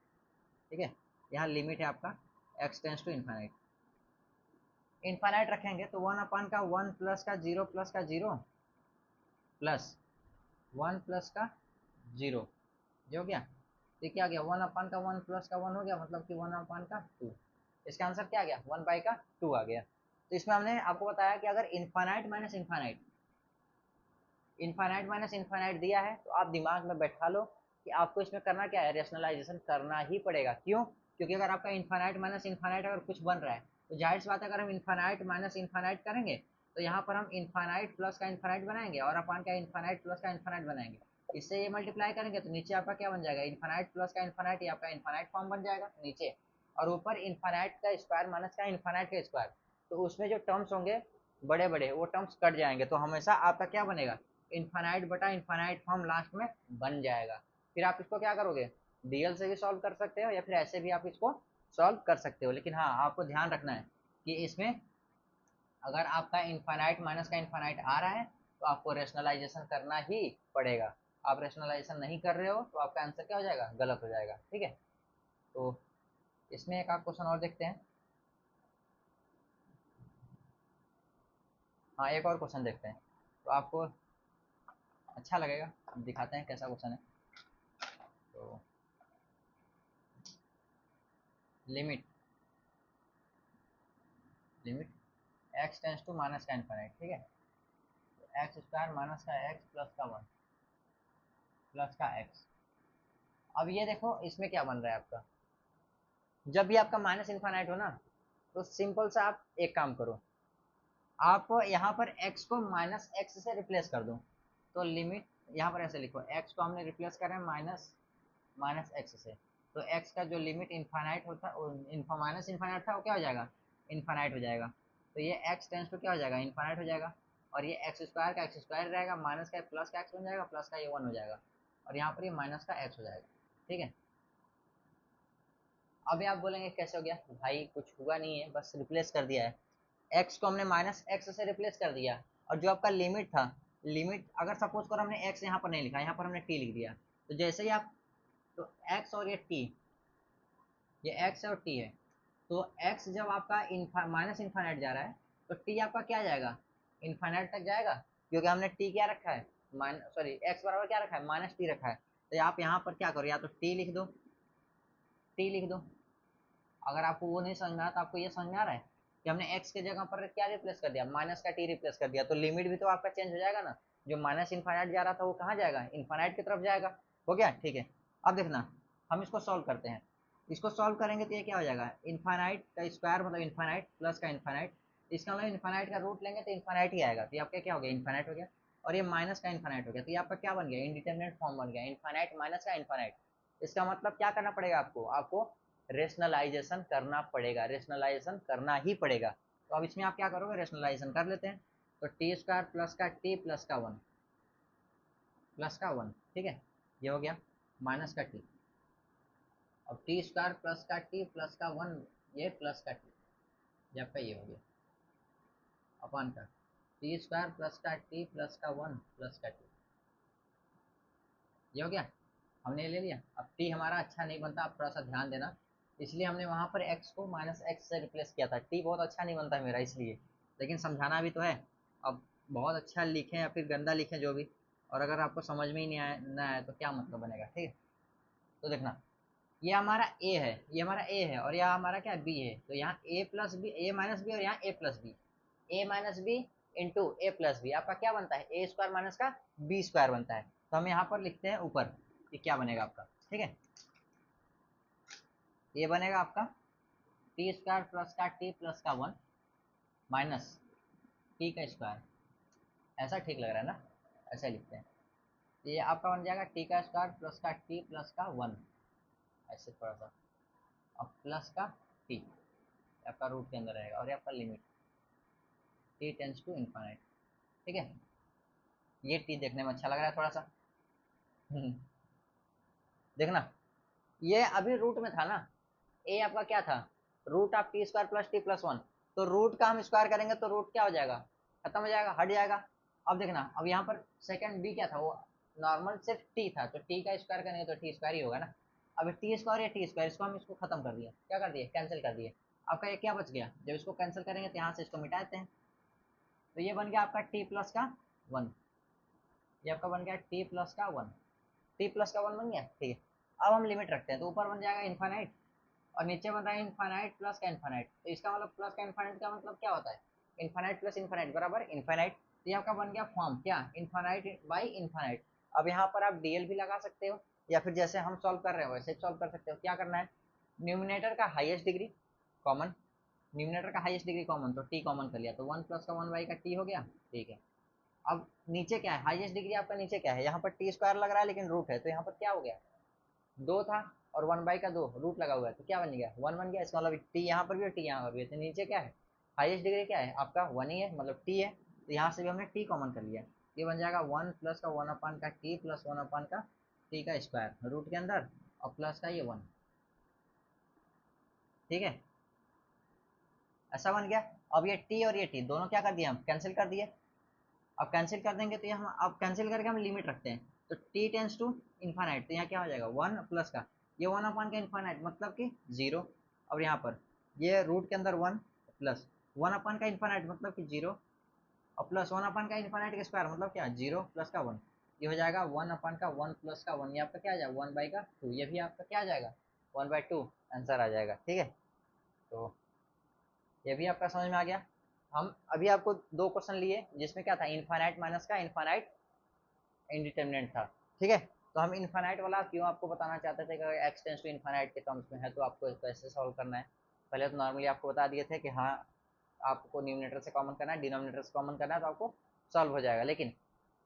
ठीक है। यहाँ लिमिट है आपका x tends to infinite, infinite रखेंगे तो वन अपान का वन प्लस का जीरो प्लस वन प्लस का जीरो, ये हो गया। तो क्या गया, वन अपान का वन प्लस का वन हो गया, मतलब कि वन अपान का टू। इसका आंसर क्या आ गया, वन बाई का टू आ गया। तो इसमें हमने आपको बताया कि अगर infinite minus infinite, infinite minus infinite दिया है तो आप दिमाग में बैठा लो कि आपको इसमें करना क्या है, रेशनलाइजेशन करना ही पड़ेगा। क्यों, क्योंकि अगर आपका इनफाइनाइट माइनस इनफाइनाइट अगर कुछ बन रहा है तो जाहिर सी बात है अगर हम इनफाइनाइट माइनस इनफाइनाइट करेंगे तो यहाँ पर हम इनफाइनाइट प्लस का इनफाइनाइट बनाएंगे और अपान का इनफाइनाइट प्लस का इनफाइनाइट बनाएंगे। इससे ये मल्टीप्लाई करेंगे तो नीचे आपका क्या बन जाएगा, इनफाइनाइट प्लस का इनफाइनाइट, ये आपका इनफाइनाइट फॉर्म बन जाएगा नीचे, और ऊपर इनफाइनाइट का स्क्वायर माइनस का इनफाइनाइट का स्क्वायर। तो उसमें जो टर्म्स होंगे बड़े बड़े वो टर्म्स कट जाएंगे, तो हमेशा आपका क्या बनेगा, इनफाइनाइट बटा इनफाइनाइट फॉर्म लास्ट में बन जाएगा। फिर आप इसको क्या करोगे, डीएल से भी सॉल्व कर सकते हो या फिर ऐसे भी आप इसको सॉल्व कर सकते हो। लेकिन हाँ आपको ध्यान रखना है कि इसमें अगर आपका इनफाइनाइट माइनस का इनफाइनाइट आ रहा है तो आपको रेशनलाइजेशन करना ही पड़ेगा। आप रेशनलाइजेशन नहीं कर रहे हो तो आपका आंसर क्या हो जाएगा, गलत हो जाएगा, ठीक है। तो इसमें एक आप क्वेश्चन और देखते हैं। हाँ एक और क्वेश्चन देखते हैं तो आपको अच्छा लगेगा, दिखाते हैं कैसा क्वेश्चन है। तो limit limit x tends to minus का इनफाइनाइट, ठीक है। एक्स स्क्वायर माइनस का एक्स प्लस का वन प्लस का एक्स अब ये देखो इसमें क्या बन रहा है आपका, जब भी आपका माइनस इन्फानाइट हो ना, तो सिंपल सा आप एक काम करो, आप यहाँ पर x को माइनस एक्स से रिप्लेस कर दो। तो लिमिट यहाँ पर ऐसे लिखो, x को हमने रिप्लेस करा है माइनस माइनस एक्स से, तो x का जो लिमिट इन्फानाइट होता माइनस इन्फानाइट था वो क्या हो जाएगा, इन्फानाइट हो जाएगा। तो ये x टेंस टू क्या हो जाएगा, इन्फानाइट हो जाएगा। और ये एक्स स्क्वायर का एक्स स्क्वायर रहेगा, माइनस का प्लस का एक्स बन जाएगा, प्लस का ये 1 हो जाएगा, और यहाँ पर ये माइनस का एक्स हो जाएगा। ठीक है, अभी आप बोलेंगे कैसे हो गया भाई, कुछ हुआ नहीं है, बस रिप्लेस कर दिया है। एक्स को हमने माइनस एक्स से रिप्लेस कर दिया, और जो आपका लिमिट था, लिमिट अगर सपोज करो हमने एक्स यहाँ पर नहीं लिखा, यहाँ पर हमने टी लिख दिया, तो जैसे ही आप, तो एक्स और ये टी, ये एक्स और टी है, तो एक्स जब आपका माइनस इन्फाइनाइट जा रहा है, तो टी आपका क्या जाएगा, इन्फाइनाइट तक जाएगा, क्योंकि हमने टी क्या रखा है, सॉरी एक्स बराबर क्या रखा है, माइनस टी रखा है। तो आप यहाँ पर क्या करो, या तो टी लिख दो, टी लिख दो। अगर आपको वो नहीं समझ में आ रहा, तो आपको ये समझ में आ रहा है कि हमने x के जगह पर क्या रिप्लेस कर दिया, माइनस का t रिप्लेस कर दिया, तो लिमिट भी तो आपका चेंज हो जाएगा ना, जो माइनस इन्फाइनाइट जा रहा था वो कहाँ जाएगा, इन्फाइनाइट की तरफ जाएगा। हो गया, ठीक है। अब देखना, हम इसको सॉल्व करते हैं, इसको सॉल्व करेंगे तो ये क्या हो जाएगा, इन्फाइनाइट का स्क्वायर मतलब इन्फाइनाइट प्लस का इन्फाइनाइट, इसका मतलब इन्फाइनाइट का रूट लेंगे तो इन्फाइनाइट ही आएगा, तो ये आपका क्या हो गया, इन्फाइनाइट हो गया। और ये माइनस का इन्फाइनाइट हो गया, तो ये आपका क्या बन गया, इंडिटरमिनेट फॉर्म बन गया, इन्फाइनाइट माइनस का इन्फाइनाइट। इसका मतलब क्या करना पड़ेगा आपको, आपको रेशनलाइजेशन करना पड़ेगा, रेशनलाइजेशन करना ही पड़ेगा। तो अब इसमें आप क्या करोगे, रेशनलाइजेशन कर लेते हैं। तो टी स्क्वायर प्लस का टी प्लस का वन, प्लस का वन, ठीक है, ये हो गया माइनस का टी। अब टी स्क्वायर प्लस का टी प्लस का वन, ये प्लस का टी, ये आपका ये हो गया अपन का टी स्क्वायर प्लस का टी प्लस का वन प्लस का टी, ये हो गया, हमने ये ले लिया। अब टी हमारा अच्छा नहीं बनता, आप थोड़ा सा ध्यान देना, इसलिए हमने वहां पर x को माइनस एक्स से रिप्लेस किया था, टी बहुत अच्छा नहीं बनता मेरा इसलिए, लेकिन समझाना भी तो है। अब बहुत अच्छा लिखें या फिर गंदा लिखें जो भी, और अगर आपको समझ में ही नहीं आए ना आए तो क्या मतलब बनेगा, ठीक है। तो देखना, ये हमारा a है, ये हमारा a है, और यह हमारा क्या b है, तो यहाँ a plus b, a minus b, और यहाँ a plus b, a minus b into a plus b, आपका क्या बनता है, ए स्क्वायर माइनस का बी स्क्वायर बनता है। तो हम यहाँ पर लिखते हैं ऊपर कि क्या बनेगा आपका, ठीक है, ये बनेगा आपका टी स्क्वायर प्लस का टी प्लस का वन माइनस टी का स्क्वायर, ऐसा ठीक लग रहा है ना, ऐसा लिखते हैं। ये आपका बन जाएगा टी का स्क्वायर प्लस का टी प्लस का वन, ऐसे थोड़ा सा, अब प्लस का टी आपका रूट के अंदर रहेगा, और ये आपका limit t tends to infinite, ठीक है। ये टी देखने में अच्छा लग रहा है थोड़ा सा। देखना, ये अभी रूट में था ना, ए आपका क्या था, root of t square plus t plus one, तो रूट का हम स्क्वायर करेंगे तो रूट क्या हो जाएगा, खत्म हो जाएगा, हट जाएगा। अब देखना, अब यहाँ पर सेकंड बी क्या था, वो नॉर्मल सिर्फ टी था, तो टी का स्क्वायर करेंगे तो टी स्क्वायर ही होगा ना। अब टी स्क्वायर या टी स्क्वायर, इसको हम इसको खत्म कर दिए, क्या कर दिए, कैंसिल कर दिए। आपका ये क्या बच गया, जब इसको कैंसिल करेंगे तो यहाँ से इसको मिटा देते हैं, तो ये बन गया आपका टी प्लस का वन, ये आपका बन गया टी प्लस का वन, टी प्लस का वन बन गया, ठीक है। अब हम लिमिट रखते हैं, तो ऊपर बन जाएगा इन्फानाइट, और नीचे बन रहा है इनफाइनाइट प्लस का इनफाइनाइट, तो इसका मतलब प्लस का इनफाइनाइट का मतलब क्या होता है, इनफाइनाइट प्लस इनफाइनाइट बराबर इनफाइनाइट। तो ये आपका बन गया फॉर्म क्या, इनफाइनाइट बाई इनफाइनाइट। अब यहाँ पर आप डीएल भी लगा सकते हो, या फिर जैसे हम सॉल्व कर रहे हो वैसे सॉल्व कर सकते हो। क्या करना है, न्यूमिनेटर का हाईएस्ट डिग्री कॉमन, न्यूमिनेटर का हाईएस्ट डिग्री कॉमन, तो टी कॉमन कर लिया, तो वन प्लस का वन बाई का टी हो गया, ठीक है। अब नीचे क्या है, हाईएस्ट डिग्री आपका नीचे क्या है, यहाँ पर टी स्क्वायर लग रहा है लेकिन रूट है, तो यहाँ पर क्या हो गया, दो था, और वन बाई का दो रूट लगा हुआ है, तो क्या बन गया, वन बन गया। इसका मतलब टी यहाँ पर भी और टी यहाँ पर भी है, तो नीचे क्या है, हाईएस्ट डिग्री क्या है आपका, वन ही है, मतलब टी है, तो यहाँ से भी हमने टी कॉमन कर लिया, ये बन जाएगा वन प्लस का वन अपान का टी प्लस वन अपान का टी का स्क्वायर रूट के अंदर, और प्लस का ये वन, ठीक है, ऐसा बन गया। अब ये टी और ये टी दोनों क्या कर दिए, हम कैंसिल कर दिए। अब कैंसिल कर देंगे तो ये हम, अब कैंसिल करके हम लिमिट रखते हैं, तो टी टेंस टू इन्फाइनाइट, तो यहाँ क्या हो जाएगा, वन प्लस का ये वन अपान का इन्फाइनाइट मतलब कि जीरो। अब यहाँ पर ये रूट के अंदर वन, प्लस वन अपान का इन्फाइनाइट मतलब कि जीरो, और प्लस वन अपान का इन्फाइनाइट का स्क्वायर मतलब क्या, जीरो प्लस का वन, ये हो जाएगा वन अपान का वन प्लस का वन, ये आपका क्या आ जाएगा, वन बाई का टू, ये भी आपका क्या आ जाएगा, वन बाई टू आंसर आ जाएगा, ठीक है। तो ये भी आपका समझ में आ गया। हम अभी आपको दो क्वेश्चन लिए जिसमें क्या था, इनफाइनाइट माइनस का इनफाइनाइट इंडिटरमिनेंट था, ठीक है। तो हम इन्फानाइट वाला क्यों आपको बताना चाहते थे कि अगर एक्स टेंस टू इन्फानाइट के टर्म्स में है तो आपको कैसे सॉल्व करना है। पहले तो नॉर्मली आपको बता दिए थे कि हाँ आपको न्यूमिनेटर से कॉमन करना है, डिनोमिनेटर से कॉमन करना है, तो आपको सॉल्व हो जाएगा। लेकिन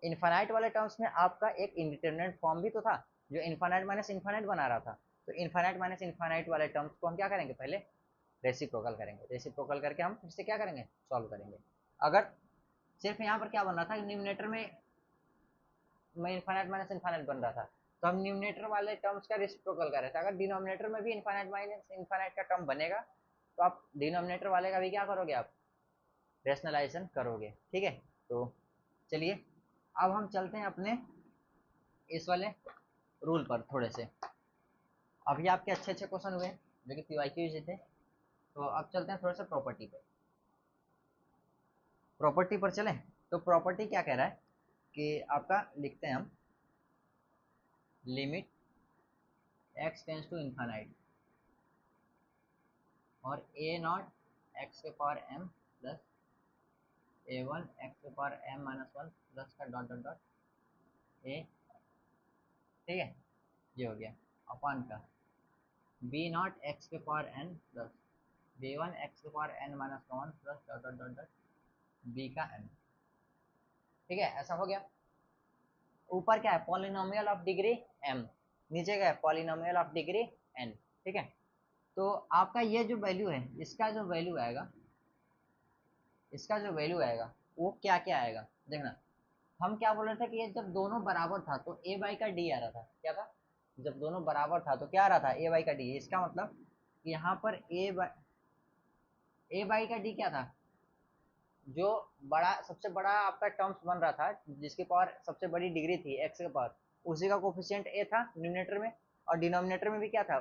इन्फानाइट वाले टर्म्स में आपका एक इंडिटरमिनेट फॉर्म भी तो था जो इन्फानाइट माइनस इन्फानाइट बना रहा था। तो इन्फानाइट माइनस इन्फानाइट वाले टर्म्स को हम क्या करेंगे, पहले रेसिप्रोकल करेंगे। रेसिप्रोकल करके हम फिर से क्या करेंगे, सॉल्व करेंगे। अगर सिर्फ यहाँ पर क्या बन रहा था, न्यूमिनेटर में इन्फानाइट माइनस इन्फानाइट बन रहा था, तो हम न्यूमिनेटर वाले टर्म्स का रेसिप्रोकल कर रहे थे। अगर डिनोमिनेटर में भी इन्फानाइट माइनस इन्फानाइट का टर्म बनेगा तो आप डिनोमिनेटर वाले का भी क्या करोगे, आप रेशनलाइजेशन करोगे। ठीक है, तो चलिए अब हम चलते हैं अपने इस वाले रूल पर थोड़े से। अभी आपके अच्छे अच्छे क्वेश्चन हुए जो कि पीवाईक्यू थे, तो अब चलते हैं थोड़ा सा प्रॉपर्टी पर। प्रॉपर्टी पर चलें तो प्रॉपर्टी क्या कह रहा है कि आपका लिखते हैं हम limit x tends to infinite और ए नॉट एक्स के power M plus A one X के power M minus one plus का डॉट डॉट डॉट ए, ठीक है, ये हो गया अपान का बी नॉट एक्स के power N plus B one X के power N minus one plus dot dot dot dot B का एन। ठीक है, ऐसा हो गया। ऊपर क्या है, पॉलिनोमियल ऑफ डिग्री m, नीचे क्या है, पॉलिनोमियल ऑफ डिग्री n। ठीक है, तो आपका ये जो वैल्यू है, इसका जो वैल्यू आएगा, इसका जो वैल्यू आएगा वो क्या क्या आएगा देखना। हम क्या बोल रहे थे कि ये जब दोनों बराबर था तो a बाई का d आ रहा था, क्या था, जब दोनों बराबर था तो क्या आ रहा था, a बाई का d। इसका मतलब कि यहाँ पर a बाई का d क्या था, जो बड़ा सबसे बड़ा आपका टर्म्स बन रहा था जिसकी पावर सबसे बड़ी डिग्री थी एक्स के पावर, उसी का कोफिशिएंट ए था न्यूमिनेटर में, और डिनोमिनेटर में भी क्या था,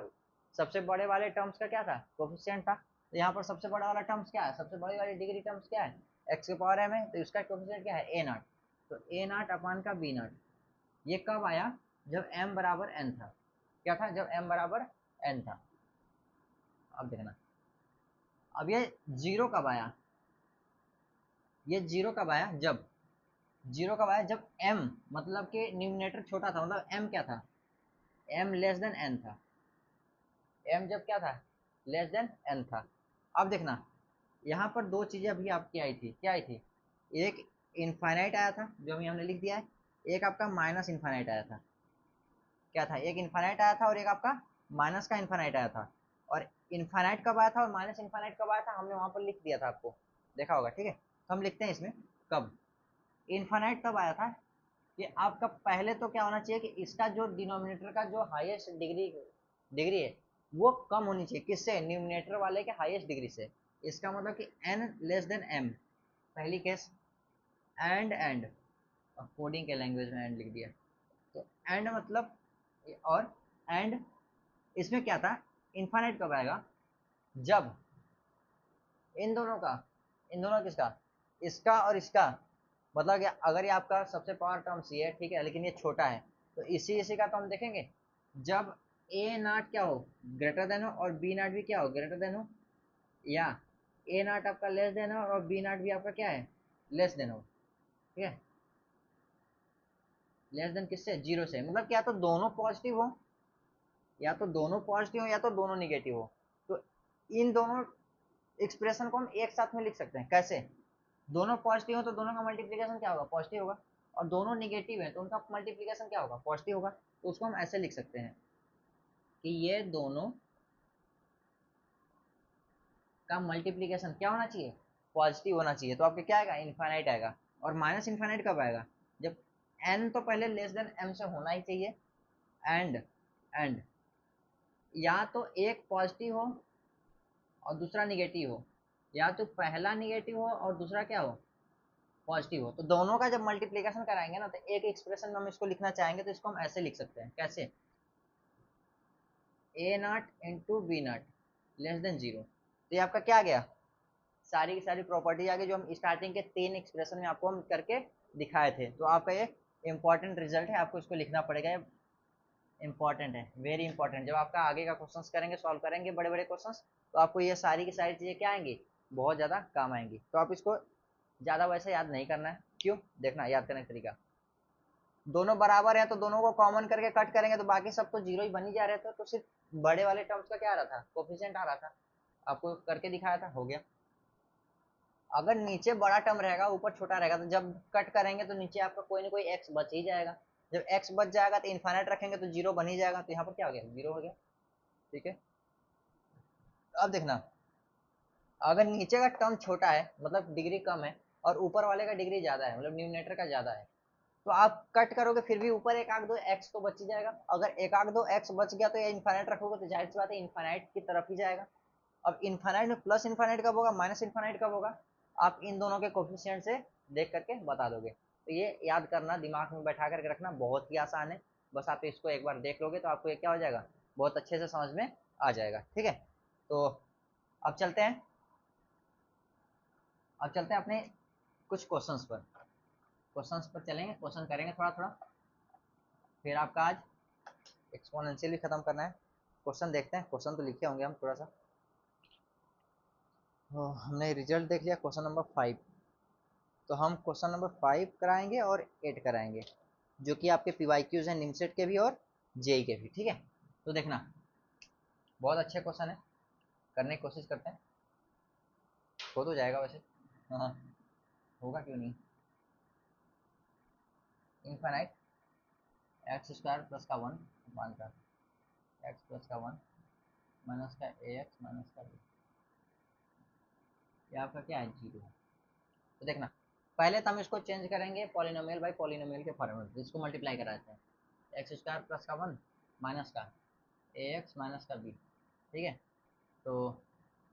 सबसे बड़े वाले टर्म्स का क्या था, कोफिशिएंट था। तो यहाँ पर सबसे बड़ा वाला टर्म्स क्या है, सबसे बड़ी वाली डिग्री टर्म्स क्या है, एक्स के पावर एम है, तो इसका कोफिशिएंट क्या है, ए नॉट। तो ए नॉट अपान का बी नॉट, ये कब आया, जब एम बराबर एन था। क्या था, जब एम बराबर एन था। अब देखना, अब ये जीरो कब आया, ये जीरो कब आया, जब जीरो कब आया, जब m मतलब कि न्यूमिनेटर छोटा था, मतलब m क्या था, m लेस देन n था। m जब क्या था, लेस देन n था। अब देखना, यहाँ पर दो चीजें अभी आपकी आई थी, क्या आई थी, एक इनफाइनाइट आया था जो अभी हमने लिख दिया है, एक आपका माइनस इनफाइनाइट आया था। क्या था, एक इनफाइनाइट आया था और एक आपका माइनस का इनफाइनाइट आया था। और इनफाइनाइट कब आया था और माइनस इनफाइनाइट कब आया था, हमने वहां पर लिख दिया था, आपको देखा होगा। ठीक है, तो हम लिखते हैं इसमें कब इनफाइनाइट तब आया था कि आपका पहले तो क्या होना चाहिए कि इसका जो डिनोमिनेटर का जो हाईएस्ट डिग्री डिग्री है वो कम होनी चाहिए, किससे, न्यूमिनेटर वाले के हाईएस्ट डिग्री से। इसका मतलब कि n लेस देन m, पहली केस। एंड कोडिंग के लैंग्वेज में एंड लिख दिया, तो एंड मतलब, और एंड इसमें क्या था, इन्फाइनाइट कब आएगा, जब इन दोनों का, इन दोनों किसका, इसका और इसका, मतलब कि अगर ये आपका सबसे पावर टर्म्स ये है, ठीक है, लेकिन ये छोटा है, तो इसी इसी का तो हम देखेंगे जब ए नाट क्या हो, ग्रेटर देन हो, और बी नाट भी क्या हो, ग्रेटर देन हो, या ए नाट आपका लेस देन हो और बी नाट भी आपका क्या है, लेस देन हो। ठीक है, लेस देन किससे, जीरो से, मतलब क्या तो दोनों पॉजिटिव हो, या तो दोनों पॉजिटिव हो या तो दोनों निगेटिव हो। तो इन दोनों एक्सप्रेशन को हम एक साथ में लिख सकते हैं, कैसे, दोनों पॉजिटिव हो तो दोनों का मल्टीप्लीकेशन क्या होगा, पॉजिटिव होगा, और दोनों निगेटिव है तो उनका मल्टीप्लीकेशन क्या होगा, पॉजिटिव होगा। तो उसको हम ऐसे लिख सकते हैं कि ये दोनों का मल्टीप्लीकेशन क्या होना चाहिए, पॉजिटिव होना चाहिए। तो आपके क्या आएगा, इन्फाइनाइट आएगा। और माइनस इन्फाइनाइट कब आएगा, जब n तो पहले लेस देन m से होना ही चाहिए, एंड या तो एक पॉजिटिव हो और दूसरा निगेटिव हो, या तो पहला निगेटिव हो और दूसरा क्या हो, पॉजिटिव हो। तो दोनों का जब मल्टीप्लीकेशन कराएंगे ना, तो एक एक्सप्रेशन में हम इसको लिखना चाहेंगे तो इसको हम ऐसे लिख सकते हैं, कैसे, A nought into B nought less than zero. तो ये आपका क्या आ गया, सारी की सारी प्रॉपर्टी आ गई जो हम स्टार्टिंग के 3 एक्सप्रेशन में आपको हम करके दिखाए थे। तो आपका ये इंपॉर्टेंट रिजल्ट है, आपको इसको लिखना पड़ेगा, ये इंपॉर्टेंट है, वेरी इंपॉर्टेंट। जब आपका आगे का क्वेश्चंस करेंगे, सॉल्व करेंगे बड़े बड़े क्वेश्चंस, तो आपको ये सारी की सारी चीज़ें क्या आएंगी, बहुत ज़्यादा काम आएंगी। तो आप इसको ज़्यादा वैसे याद नहीं करना है, क्यों, देखना याद करने का तरीका। दोनों बराबर है तो दोनों को कॉमन करके कट करेंगे तो बाकी सब तो जीरो ही बन ही जा रहे थे, तो सिर्फ बड़े वाले टर्म्स का क्या आ रहा था, कोफिशिएंट आ रहा था। आपको करके दिखाया था, हो गया। अगर नीचे बड़ा टर्म रहेगा ऊपर छोटा रहेगा, तो जब कट करेंगे तो नीचे आपका कोई ना कोई एक्स बच ही जाएगा। जब एक्स बच जाएगा तो इन्फाइनाइट रखेंगे तो जीरो बन ही जाएगा, तो यहाँ पर क्या हो गया, जीरो हो गया। ठीक है, अब देखना, अगर नीचे का टर्म छोटा है मतलब डिग्री कम है और ऊपर वाले का डिग्री ज्यादा है मतलब न्यूमिनेटर का ज्यादा है, तो आप कट करोगे फिर भी ऊपर एक आग दो एक्स तो बच ही जाएगा। अगर एक आग दो एक्स बच गया तो ये इन्फाइनाइट रखोगे तो जाहिर सी बात है इन्फाइनाइट की तरफ ही जाएगा। अब इन्फाइनाइट में प्लस इन्फाइनाइट कब होगा, माइनस इन्फाइनाइट कब होगा, आप इन दोनों के कोफिशिएंट से देख करके बता दोगे। तो ये याद करना, दिमाग में बैठा करके रखना, बहुत ही आसान है। बस आप इसको एक बार देख लोगे तो आपको ये क्या हो जाएगा, बहुत अच्छे से समझ में आ जाएगा। ठीक है, तो अब चलते हैं, अब चलते हैं अपने कुछ क्वेश्चंस पर। क्वेश्चंस पर चलेंगे, क्वेश्चन करेंगे थोड़ा थोड़ा, फिर आपका आज एक्सपोनेंशियल भी खत्म करना है। क्वेश्चन देखते हैं, क्वेश्चन तो लिखे होंगे हम थोड़ा सा। तो हमने रिजल्ट देख लिया क्वेश्चन नंबर 5, तो हम क्वेश्चन नंबर 5 कराएंगे और 8 कराएंगे, जो कि आपके पीवाईक्यूज हैं निमसेट के भी और जेई के भी। ठीक है, तो देखना, बहुत अच्छे क्वेश्चन है, करने की कोशिश करते हैं, हो तो जाएगा वैसे। हाँ, होगा क्यों नहीं। इनफाइनाइट एक्स स्क्वायर प्लस का 1 मान का एक्स प्लस का 1 माइनस का ए एक्स माइनस का बी, ये आपका क्या है, जीरो। तो देखना, पहले तो हम इसको चेंज करेंगे पॉलिनोमियल बाई पॉलिनोमियल के फॉर्मेट में, इसको मल्टीप्लाई कराते हैं। एक्स स्क्वायर प्लस का 1 माइनस का ए एक्स माइनस का बी। ठीक है, तो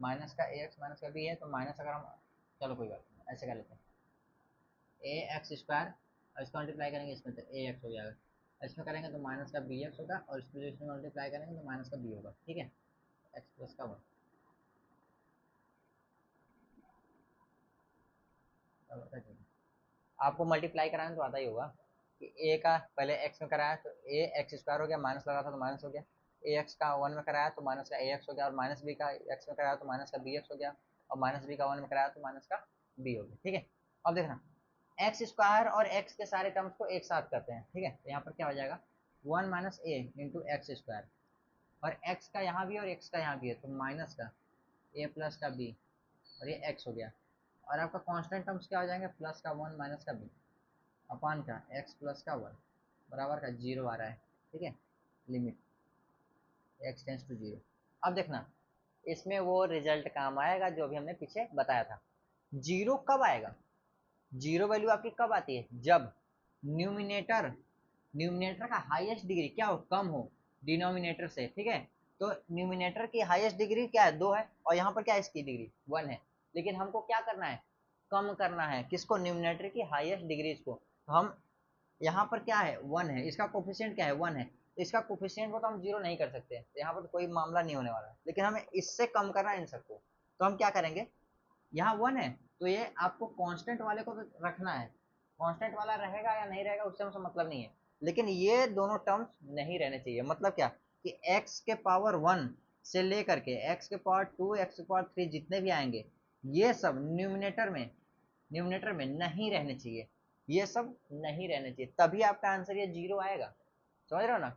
माइनस का ए एक्स माइनस का बी है, तो माइनस अगर हम, चलो कोई बात नहीं, ऐसे कर लेते हैं, ए एक्स स्क्वायर और इसको मल्टीप्लाई करेंगे इसमें तो ए एक्स हो जाएगा, इसमें करेंगे तो माइनस का बी एक्स होगा, और इसको जो इसमें मल्टीप्लाई करेंगे तो माइनस का बी होगा। ठीक है, एक्स प्लस का 1, आपको मल्टीप्लाई कराना तो आता ही होगा कि ए का पहले एक्स में कराया तो ए एक्स स्क्वायर हो गया, माइनस लगा था तो माइनस हो गया, ए एक्स का 1 में कराया तो माइनस का ए एक्स हो गया, और माइनस बी का एक्स में कराया तो माइनस का बी एक्स हो गया, और माइनस बी का 1 में कराया तो माइनस का बी हो गया। ठीक है, अब देखना, एक्स स्क्वायर और एक्स के सारे टर्म्स को एक साथ करते हैं। ठीक है, तो यहाँ पर क्या हो जाएगा, 1 माइनस ए इंटू एक्स स्क्वायर, और एक्स का यहाँ भी और एक्स का यहाँ भी है तो माइनस का ए प्लस का बी, और ये एक्स हो गया, और आपका कांस्टेंट टर्म्स क्या हो जाएंगे, प्लस का 1 माइनस का बी अपान का एक्स प्लस का 1 बराबर का जीरो आ रहा है। ठीक है, limit x tends to zero. अब देखना, इसमें वो रिजल्ट काम आएगा जो भी हमने पीछे बताया था। जीरो कब आएगा, जीरो वैल्यू आपकी कब आती है, जब न्यूमिनेटर, न्यूमिनेटर का हाईएस्ट डिग्री क्या हो, कम हो डिनोमिनेटर से। ठीक है, तो न्यूमिनेटर की हाईएस्ट डिग्री क्या है, 2 है, और यहाँ पर क्या है, इसकी डिग्री 1 है, लेकिन हमको क्या करना है, कम करना है किसको, न्यूमिनेटर की हाईएस्ट डिग्रीज को। तो हम यहाँ पर क्या है, 1 है, इसका कोफिशिएंट क्या है, 1 है, तो इसका कोफिशिएंट को तो हम जीरो नहीं कर सकते, तो यहाँ पर तो कोई मामला नहीं होने वाला, लेकिन हमें इससे कम करना है इन सबको। तो हम क्या करेंगे, यहाँ 1 है तो ये आपको कांस्टेंट वाले को तो रखना है, कांस्टेंट वाला रहेगा या नहीं रहेगा उससे हमसे मतलब नहीं है, लेकिन ये दोनों टर्म्स नहीं रहने चाहिए। मतलब क्या, कि x के पावर 1 से लेकर के x के पावर 2 x के पावर 3 जितने भी आएंगे, ये सब न्यूमिनेटर में, न्यूमिनेटर में नहीं रहने चाहिए, ये सब नहीं रहने चाहिए, तभी आपका आंसर ये जीरो आएगा। समझ रहे हो ना,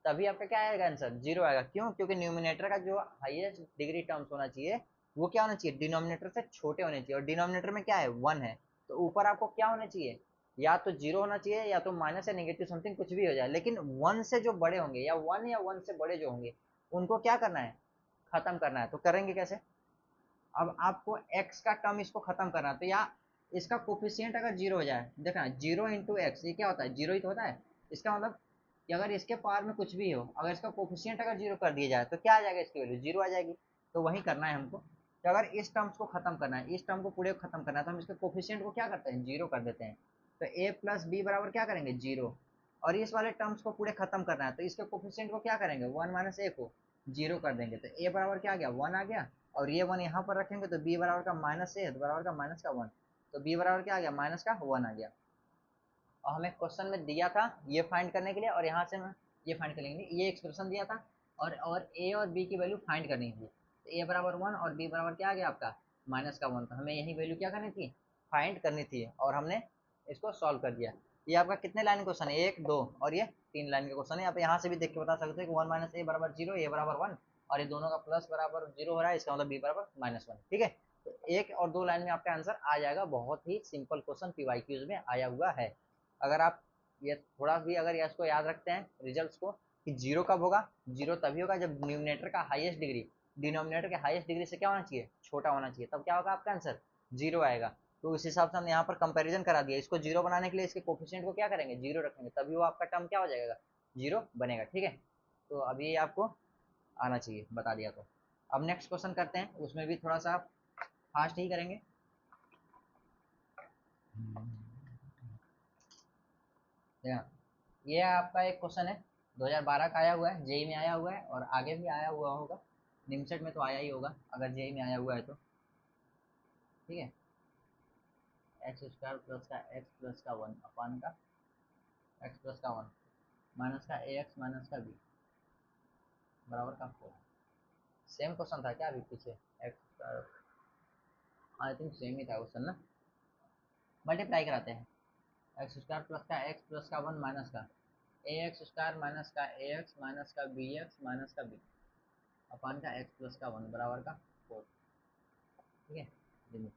तभी आपका क्या आएगा आंसर, जीरो आएगा। क्यों, क्योंकि न्यूमिनेटर का जो हाईएस्ट डिग्री टर्म्स होना चाहिए वो क्या होना चाहिए, डिनोमिनेटर से छोटे होने चाहिए, और डिनोमिनेटर में क्या है, 1 है, तो ऊपर आपको क्या होना चाहिए, या तो जीरो होना चाहिए या तो माइनस या नेगेटिव समथिंग कुछ भी हो जाए, लेकिन 1 से जो बड़े होंगे या 1 या 1 से बड़े जो होंगे उनको क्या करना है, खत्म करना है। तो करेंगे कैसे, अब आपको x का टर्म इसको खत्म करना है, तो या इसका कोफिशिएंट अगर जीरो हो जाए, देखना जीरो इंटू एक्स ये क्या होता है, जीरो ही तो होता है। इसका मतलब कि अगर इसके पावर में कुछ भी हो, अगर इसका कोफिशिएंट अगर जीरो कर दिया जाए तो क्या आ जाएगा, इसकी वैल्यू जीरो आ जाएगी। तो वही करना है हमको, कि अगर इस टर्म्स को खत्म करना है, इस टर्म को पूरे खत्म करना है, तो हम इसके कोफिशिएंट को क्या करते हैं, जीरो कर देते हैं। तो ए प्लस बी बराबर क्या करेंगे, जीरो, और इस वाले टर्म्स को पूरे खत्म करना है तो इसके कोफिशिएंट को क्या करेंगे, 1 माइनस ए को जीरो कर देंगे, तो ए बराबर क्या आ गया, 1 आ गया, और ये 1 यहाँ पर रखेंगे तो बी बराबर का माइनस ए बराबर का माइनस का 1, तो बी बराबर क्या आ गया, माइनस का 1 आ गया। और हमें क्वेश्चन में दिया था ये फाइंड करने के लिए, और यहाँ से मैं ये फाइंड करेंगे, ये एक्सप्रेशन दिया था, और ए और बी की वैल्यू फाइंड करनी थी, तो ए बराबर 1 और बी बराबर क्या आ गया आपका, माइनस का 1, तो हमें यही वैल्यू क्या करनी थी, फाइंड करनी थी, और हमने इसको सॉल्व कर दिया। ये आपका कितने लाइन क्वेश्चन है, 1 2 और ये 3 लाइन का क्वेश्चन है। आप यहाँ से भी देख के बता सकते हैं कि 1 माइनस ए बराबर 0, ए बराबर 1 और ये दोनों का प्लस बराबर 0 हो रहा है, इसका मतलब बी बराबर -1। ठीक है, तो 1 और 2 लाइन में आपका आंसर आ जाएगा। बहुत ही सिंपल क्वेश्चन पीवाईक्यूज में आया हुआ है। अगर आप ये थोड़ा भी अगर इसको याद रखते हैं रिजल्ट को कि जीरो कब होगा, जीरो तभी होगा जब न्यूमिनेटर का हाईएस्ट डिग्री डिनोमिनेटर के हाईएस्ट डिग्री से क्या होना चाहिए, छोटा होना चाहिए, तब क्या होगा आपका आंसर जीरो आएगा। तो उस हिसाब से हमने यहाँ पर कंपैरिजन करा दिया। इसको जीरो बनाने के लिए इसके कोफिशिएंट को क्या करेंगे, जीरो रखेंगे, तभी वो आपका टर्म क्या हो जाएगा, जीरो बनेगा। ठीक है, तो अभी आपको आना चाहिए, बता दिया तो। अब नेक्स्ट क्वेश्चन करते हैं, उसमें भी थोड़ा सा फास्ट ही करेंगे। ये आपका एक क्वेश्चन है 2012 का आया हुआ है, जेई में आया हुआ है और आगे भी आया हुआ होगा, निमसेट में तो आया ही होगा अगर जेई में आया हुआ है तो। ठीक है, एक्स स्क्वायर प्लस का एक्स प्लस का 1 अपान का एक्स प्लस का 1 माइनस का ए एक्स माइनस का बी बराबर का 4। सेम क्वेश्चन था क्या अभी पीछे, X square, I think same ही था क्वेश्चन ना। मल्टीप्लाई कराते हैं, एक्स स्क्वायर प्लस का एक्स प्लस का 1 माइनस का ए एक्स स्क्वायर माइनस का ए एक्स माइनस का बी एक्स माइनस का बी अपान का एक्स प्लस का 1 बराबर का 4। ठीक है, limit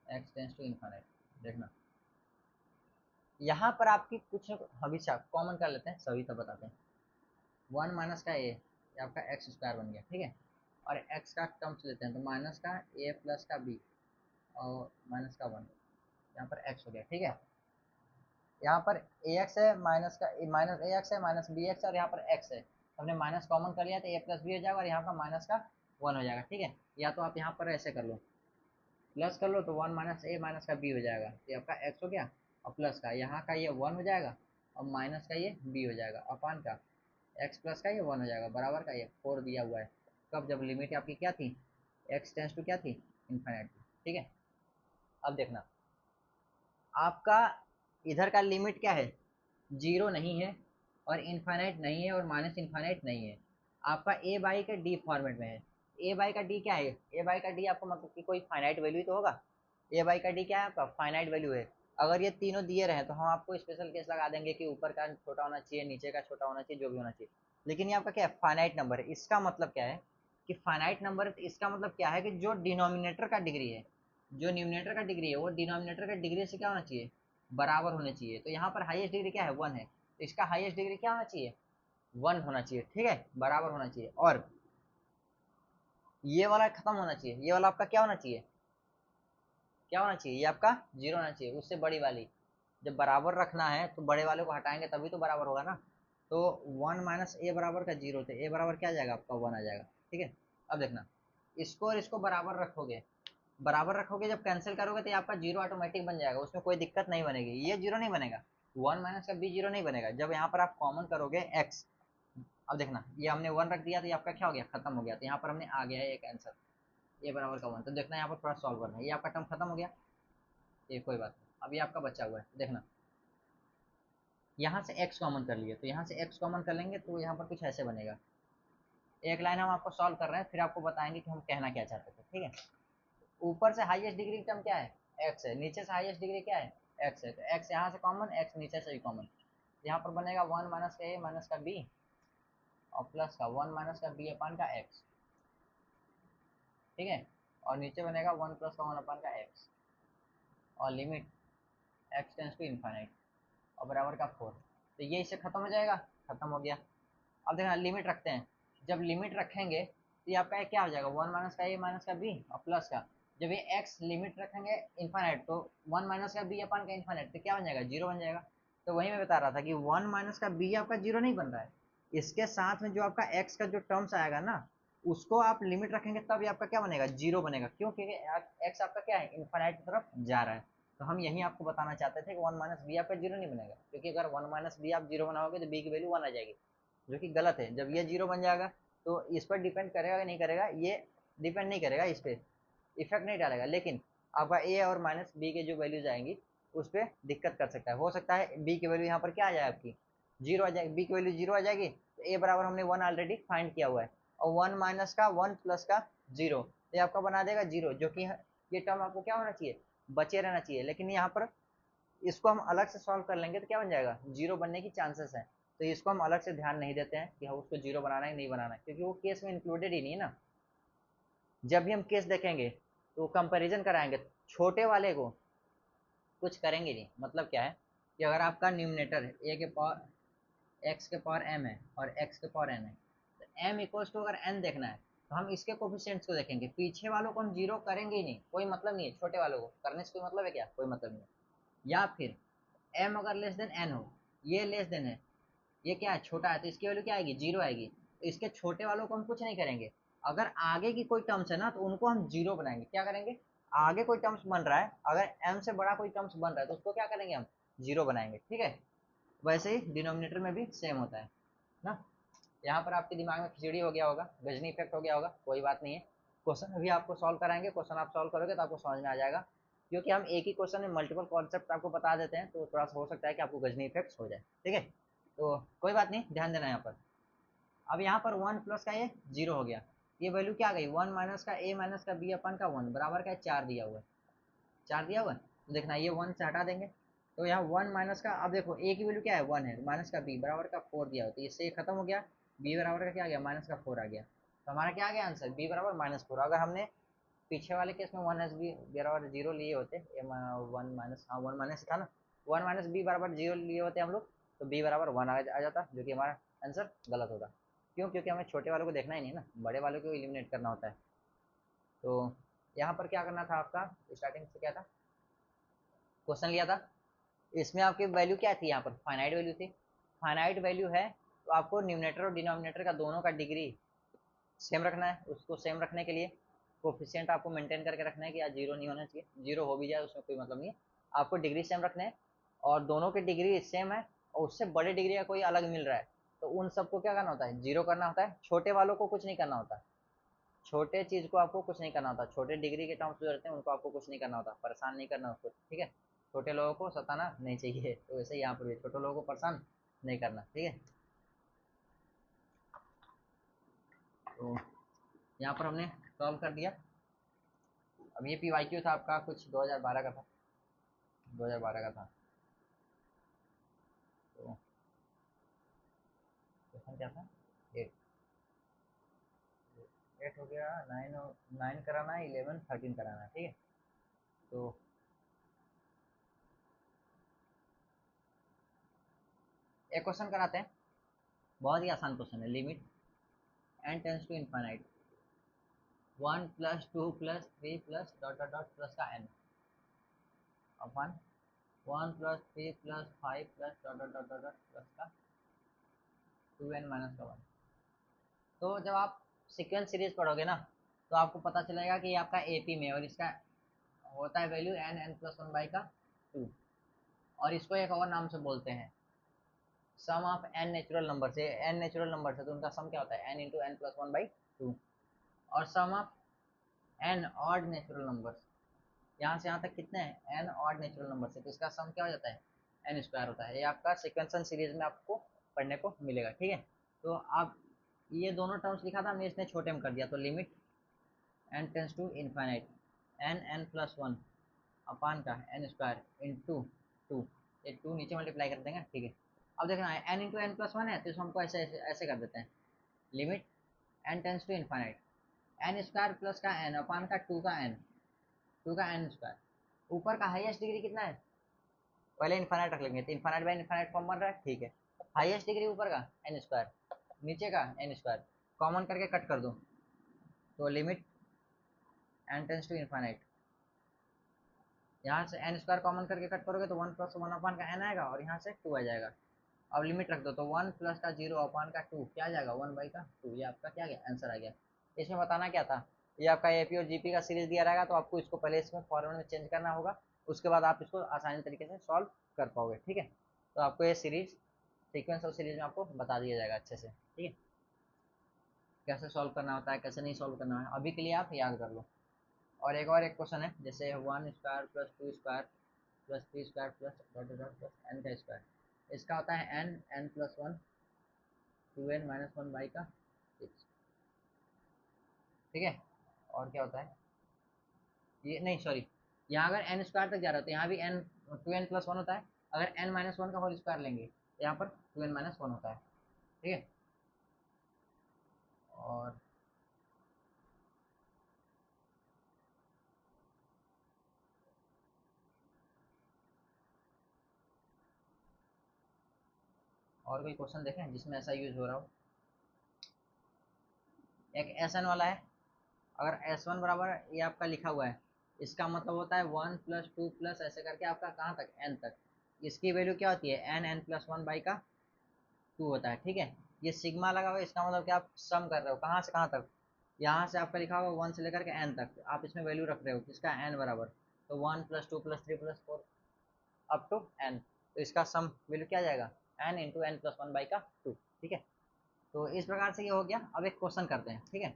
x tends to infinite. देखना यहाँ पर आपकी कुछ हमेशा कॉमन कर लेते हैं, सभी तब बताते हैं। 1 माइनस का ए आपका एक्स स्क्वायर बन गया। ठीक है, और एक्स का टर्म्स लेते हैं तो माइनस का ए प्लस का बी और माइनस का 1, यहाँ पर एक्स हो गया। ठीक है, यहाँ पर ए एक्स है माइनस का माइनस ए एक्स है माइनस बी एक्स और यहाँ पर एक्स है, हमने माइनस कॉमन कर लिया तो ए प्लस बी हो जाएगा और यहाँ का माइनस का 1 हो जाएगा। ठीक है, या तो आप यहाँ पर ऐसे कर लो, प्लस कर लो तो 1 माइनस ए माइनस का बी हो जाएगा, तो आपका एक्स हो गया और प्लस का यहाँ का ये 1 हो जाएगा और माइनस का ये बी हो जाएगा अपान का एक्स प्लस का ये 1 हो जाएगा बराबर का ये 4 दिया हुआ है। कब, जब लिमिट आपकी क्या थी, एक्स टेंस टू क्या थी, इन्फाइनाइट। ठीक है, अब देखना आपका इधर का लिमिट क्या है, जीरो नहीं है और इनफाइनाइट नहीं है और माइनस इनफाइनाइट नहीं है, आपका ए बाई का डी फॉर्मेट में है। ए बाई का डी क्या है, ए बाई का डी आपको मतलब कि कोई फाइनाइट वैल्यू तो होगा, ए बाई का डी क्या है आपका फाइनाइट वैल्यू है। अगर ये तीनों दिए रहे तो हम आपको स्पेशल केस लगा देंगे कि ऊपर का छोटा होना चाहिए, नीचे का छोटा होना चाहिए, जो भी होना चाहिए। लेकिन ये आपका क्या है, फाइनाइट नंबर है। इसका मतलब क्या है कि फाइनाइट नंबर है, तो इसका मतलब क्या है कि जो डिनोमिनेटर का डिग्री है, जो न्यूमिनेटर का डिग्री है वो डिनोमिनेटर का डिग्री से क्या होना चाहिए, बराबर होने चाहिए। तो यहाँ पर हाईएस्ट डिग्री क्या है, 1 है, तो इसका हाईएस्ट डिग्री क्या होना चाहिए, 1 होना चाहिए। ठीक है, बराबर होना चाहिए। और ये वाला खत्म होना चाहिए, ये वाला आपका क्या होना चाहिए, क्या होना चाहिए, ये आपका 0 होना चाहिए। उससे बड़ी वाली जब बराबर रखना है तो बड़े वाले को हटाएंगे तभी तो बराबर होगा ना। तो 1 माइनस ए बराबर का 0 थे, ए बराबर क्या आ जाएगा आपका 1 आ जाएगा। ठीक है, अब देखना इसको और इसको बराबर रखोगे, बराबर रखोगे जब कैंसिल करोगे तो ये आपका 0 ऑटोमेटिक बन जाएगा, उसमें कोई दिक्कत नहीं बनेगी, ये 0 नहीं बनेगा, 1 माइनस का बी 0 नहीं बनेगा। जब यहाँ पर आप कॉमन करोगे x, अब देखना ये हमने 1 रख दिया तो ये आपका क्या हो गया, खत्म हो गया, तो यहाँ पर हमने आ गया है एक आंसर ए बराबर का 1। तो देखना यहाँ पर थोड़ा सॉल्व करना है, ये आपका टर्म खत्म हो गया, ये कोई बात नहीं, अब ये आपका बचा हुआ है। देखना यहाँ से x कॉमन कर लिए, तो यहाँ से x कॉमन कर लेंगे तो यहाँ पर कुछ ऐसे बनेगा। एक लाइन हम आपको सॉल्व कर रहे हैं फिर आपको बताएंगे कि हम कहना क्या चाहते थे। ठीक है, ऊपर से हाईएस्ट डिग्री टर्म क्या है, x है, नीचे से हाईएस्ट डिग्री क्या है, x है, तो x यहाँ से कॉमन, x नीचे से भी कॉमन, यहाँ पर बनेगा 1 माइनस का ए माइनस का बी और प्लस का 1 माइनस का बी अपान का x। ठीक है, और नीचे बनेगा 1 प्लस का 1 अपान का x और limit x tends to infinite और बराबर का 4। तो ये इससे खत्म हो जाएगा, खत्म हो गया। अब देखना लिमिट रखते हैं, जब लिमिट रखेंगे तो ये आपका क्या हो जाएगा, 1 माइनस का ए माइनस का बी और प्लस का जब ये x लिमिट रखेंगे इन्फाइनाइट तो 1 माइनस का बी अपान का इन्फाइनाइट, तो क्या बन जाएगा, 0 बन जाएगा। तो वही मैं बता रहा था कि 1 माइनस का बी आपका 0 नहीं बन रहा है, इसके साथ में जो आपका x का जो टर्म्स आएगा ना उसको आप लिमिट रखेंगे तब ये आपका क्या बनेगा, 0 बनेगा। क्यों, क्योंकि x आपका क्या है, इन्फाइनाइट की तरफ जा रहा है। तो हम यही आपको बताना चाहते थे कि 1 माइनस बी आपका 0 नहीं बनेगा, क्योंकि अगर 1 माइनस बी आप 0 बनाओगे तो बी की वैल्यू 1 आ जाएगी, जो कि गलत है। जब ये 0 बन जाएगा तो इस पर डिपेंड करेगा कि नहीं करेगा, ये डिपेंड नहीं करेगा, इस पर इफेक्ट नहीं डालेगा, लेकिन आपका ए और माइनस बी के जो वैल्यूज आएंगी उस पर दिक्कत कर सकता है। हो सकता है बी की वैल्यू यहाँ पर क्या आ जाए आपकी, 0 आ जाएगी, बी की वैल्यू 0 आ जाएगी, तो ए बराबर हमने 1 ऑलरेडी फाइंड किया हुआ है और 1 माइनस का 1 प्लस का 0, तो ये आपका बना देगा 0, जो कि ये टर्म आपको क्या होना चाहिए, बचे रहना चाहिए। लेकिन यहाँ पर इसको हम अलग से सॉल्व कर लेंगे तो क्या बन जाएगा, जीरो बनने की चांसेस है। तो इसको हम अलग से ध्यान नहीं देते हैं कि हम उसको जीरो बनाना है नहीं बनाना है, क्योंकि वो केस में इंक्लूडेड ही नहीं है ना। जब भी हम केस देखेंगे तो कंपैरिजन कराएंगे, छोटे वाले को कुछ करेंगे नहीं। मतलब क्या है कि अगर आपका न्यूमिनेटर है ए के पावर एक्स के पावर एम है और एक्स के पावर एन है, तो एम इक्वल्स टू अगर एन देखना है तो हम इसके कोफिशिएंट्स को देखेंगे, पीछे वालों को हम जीरो करेंगे ही नहीं, कोई मतलब नहीं है। छोटे वालों को करने से कोई मतलब है क्या, कोई मतलब नहीं है। या फिर एम अगर लेस देन एन हो, ये लेस देन है, ये क्या है छोटा है, तो इसकी वैल्यू क्या आएगी, जीरो आएगी। तो इसके छोटे वालों को हम कुछ नहीं करेंगे। अगर आगे की कोई टर्म्स है ना तो उनको हम जीरो बनाएंगे। क्या करेंगे, आगे कोई टर्म्स बन रहा है, अगर एम से बड़ा कोई टर्म्स बन रहा है तो उसको क्या करेंगे, हम जीरो बनाएंगे। ठीक है, वैसे ही डिनोमिनेटर में भी सेम होता है ना। यहाँ पर आपके दिमाग में खिचड़ी हो गया होगा, गजनी इफेक्ट हो गया होगा, कोई बात नहीं है। क्वेश्चन अभी आपको सॉल्व कराएंगे, क्वेश्चन आप सॉल्व करोगे तो आपको समझ में आ जाएगा। क्योंकि हम एक ही क्वेश्चन में मल्टीपल कॉन्सेप्ट आपको बता देते हैं, तो थोड़ा सा हो सकता है कि आपको गजनी इफेक्ट हो जाए। ठीक है, तो कोई बात नहीं, ध्यान देना यहाँ पर। अब यहाँ पर वन प्लस का ये जीरो हो गया, ये वैल्यू क्या आ गई, वन माइनस का ए माइनस का बी अपन का वन बराबर का चार दिया हुआ है, चार दिया हुआ है। तो देखना ये वन से हटा देंगे, तो यहाँ वन माइनस का, अब देखो ए की वैल्यू क्या है, वन है, माइनस का बी बराबर का फोर दिया हुआ, तो इससे ये खत्म हो गया, बी बराबर का क्या आ गया, माइनस का फोर आ गया। तो हमारा क्या आ गया आंसर, बी बराबर माइनस फोर। अगर हमने पीछे वाले केस में वन एस बी बराबर जीरो लिए होते, ये वन माइनस, हाँ वन माइनस था ना, वन माइनस बी बराबर जीरो लिए होते हम लोग, तो बी बराबर वन आ जाता, जो कि हमारा आंसर गलत होता। क्यों, क्योंकि हमें छोटे वालों को देखना ही नहीं ना, बड़े वालों को एलिमिनेट करना होता है। तो यहाँ पर क्या करना था आपका, स्टार्टिंग से क्या था, क्वेश्चन लिया था, इसमें आपकी वैल्यू क्या थी, यहाँ पर फाइनाइट वैल्यू थी। फाइनाइट वैल्यू है तो आपको न्यूमिनेटर और डिनोमिनेटर का दोनों का डिग्री सेम रखना है। उसको सेम रखने के लिए कोफिशिएंट आपको मेंटेन करके रखना है कि आज जीरो नहीं होना चाहिए, जीरो हो भी जाए उसमें कोई मतलब नहीं है, आपको डिग्री सेम रखने हैं। और दोनों की डिग्री सेम है और उससे बड़े डिग्री का कोई अलग मिल रहा है, तो उन सबको क्या करना होता है, जीरो करना होता है। छोटे वालों को कुछ नहीं करना होता, छोटे चीज को आपको कुछ नहीं करना होता, छोटे डिग्री के टर्म्स जो रहते हैं उनको आपको कुछ नहीं करना होता, परेशान नहीं करना उसको। ठीक है, छोटे लोगों को सताना नहीं चाहिए, तो वैसे ही यहाँ पर भी छोटे लोगों को परेशान नहीं करना। ठीक है, तो यहाँ पर हमने सॉल्व कर दिया। अब ये पीवाईक्यू था आपका, कुछ 2012 का था, 2012 का था। तो क्वेश्चन क्या था, एट, एट हो गया, नाइन, नाइन कराना है, 11 13 कराना है। ठीक है, तो एक क्वेश्चन कराते हैं, बहुत ही आसान क्वेश्चन है। Limit N tends to infinite one plus two plus three plus dot dot dot plus का N upon one plus three plus five plus dot dot dot dot plus का टू एन माइनस का one. तो जब आप sequence series पढ़ोगे ना तो आपको पता चलेगा कि ये आपका एपी में, और इसका होता है value N N plus one by का टू, और इसको एक और नाम से बोलते हैं sum of N natural number से। एन नेचुरल नंबर से तो उनका सम क्या होता है, N into N plus one by two. और sum of N odd natural number, यहाँ से यहाँ तक कितने हैं, एन ऑड नेचुरल नंबर से, तो इसका सम क्या हो जाता है, एन स्क्वायर होता है। ये आपका सिक्वेंसल सीरीज में आपको पढ़ने को मिलेगा। ठीक है, तो आप ये दोनों टर्म्स लिखा था हमने, इसने छोटे में कर दिया, तो limit N tends to infinite n N plus one upon का एन स्क्वायर इंटू टू, ये टू नीचे मल्टीप्लाई कर देंगे। ठीक है, अब देखना है N into N plus one है, तो इसको हमको ऐसे ऐसे ऐसे कर देते हैं, limit N tends to infinite n square plus का एन अपान का टू का एन, टू का एन स्क्वायर। ऊपर का हाईएस्ट डिग्री कितना है, पहले इनफाइनाइट रख लेंगे, तो इनफाइनाइट बाय इनफाइनाइट फॉर्म बन रहा है। ठीक है, हाईएस्ट डिग्री ऊपर का एन स्क्वायर, नीचे का एन स्क्वायर, कॉमन करके कट कर दो, तो limit N tends to infinite, यहाँ से एन स्क्वायर कॉमन करके कट करोगे तो वन प्लस वन अपान का एन आएगा और यहाँ से टू आ जाएगा। अब लिमिट रख दो, तो वन प्लस का जीरो अपान का टू क्या आ जाएगा, वन बाई का टू। ये आपका क्या गया, आंसर आ गया। इसमें बताना क्या था, ये आपका एपी और जीपी का सीरीज दिया रहेगा, तो आपको इसको पहले इसमें फॉर्मेट में चेंज करना होगा, उसके बाद आप इसको आसानी तरीके से सॉल्व कर पाओगे। ठीक है, तो आपको ये सीरीज सीक्वेंस और सीरीज में आपको बता दिया जाएगा अच्छे से। ठीक है, कैसे सॉल्व करना होता है, कैसे नहीं सॉल्व करना है, अभी के लिए आप याद कर लो। और एक क्वेश्चन है, जैसे one square plus two square plus three square plus dot dot plus n का स्क्वायर, इसका होता है n N plus one two N minus one by का सिक्स। ठीक है, और क्या होता है, ये नहीं सॉरी, यहाँ अगर एन स्क्वायर तक जा रहा है तो यहाँ भी एन 2n+1 होता है। अगर n-1 का होल स्क्वायर लेंगे तो यहाँ पर 2n-1 होता है। ठीक है। और कोई क्वेश्चन देखें जिसमें ऐसा यूज हो रहा हो। एक Sn वाला है, अगर S1 बराबर ये आपका लिखा हुआ है, इसका मतलब होता है 1 + 2 प्लस ऐसे करके आपका कहाँ तक n तक। इसकी वैल्यू क्या होती है, n+1/2 होता है। ठीक है। ये सिग्मा लगा हुआ है, इसका मतलब कि आप सम कर रहे हो कहाँ से कहाँ तक। यहाँ से आपका लिखा हुआ 1 से लेकर के n तक, आप इसमें वैल्यू रख रहे हो किसका, n बराबर। तो 1 + 2 + 3 + 4 अप टू n, तो इसका सम वैल्यू क्या आ जाएगा, n × n+1/2। ठीक है। तो इस प्रकार से ये हो गया। अब एक क्वेश्चन करते हैं। ठीक है,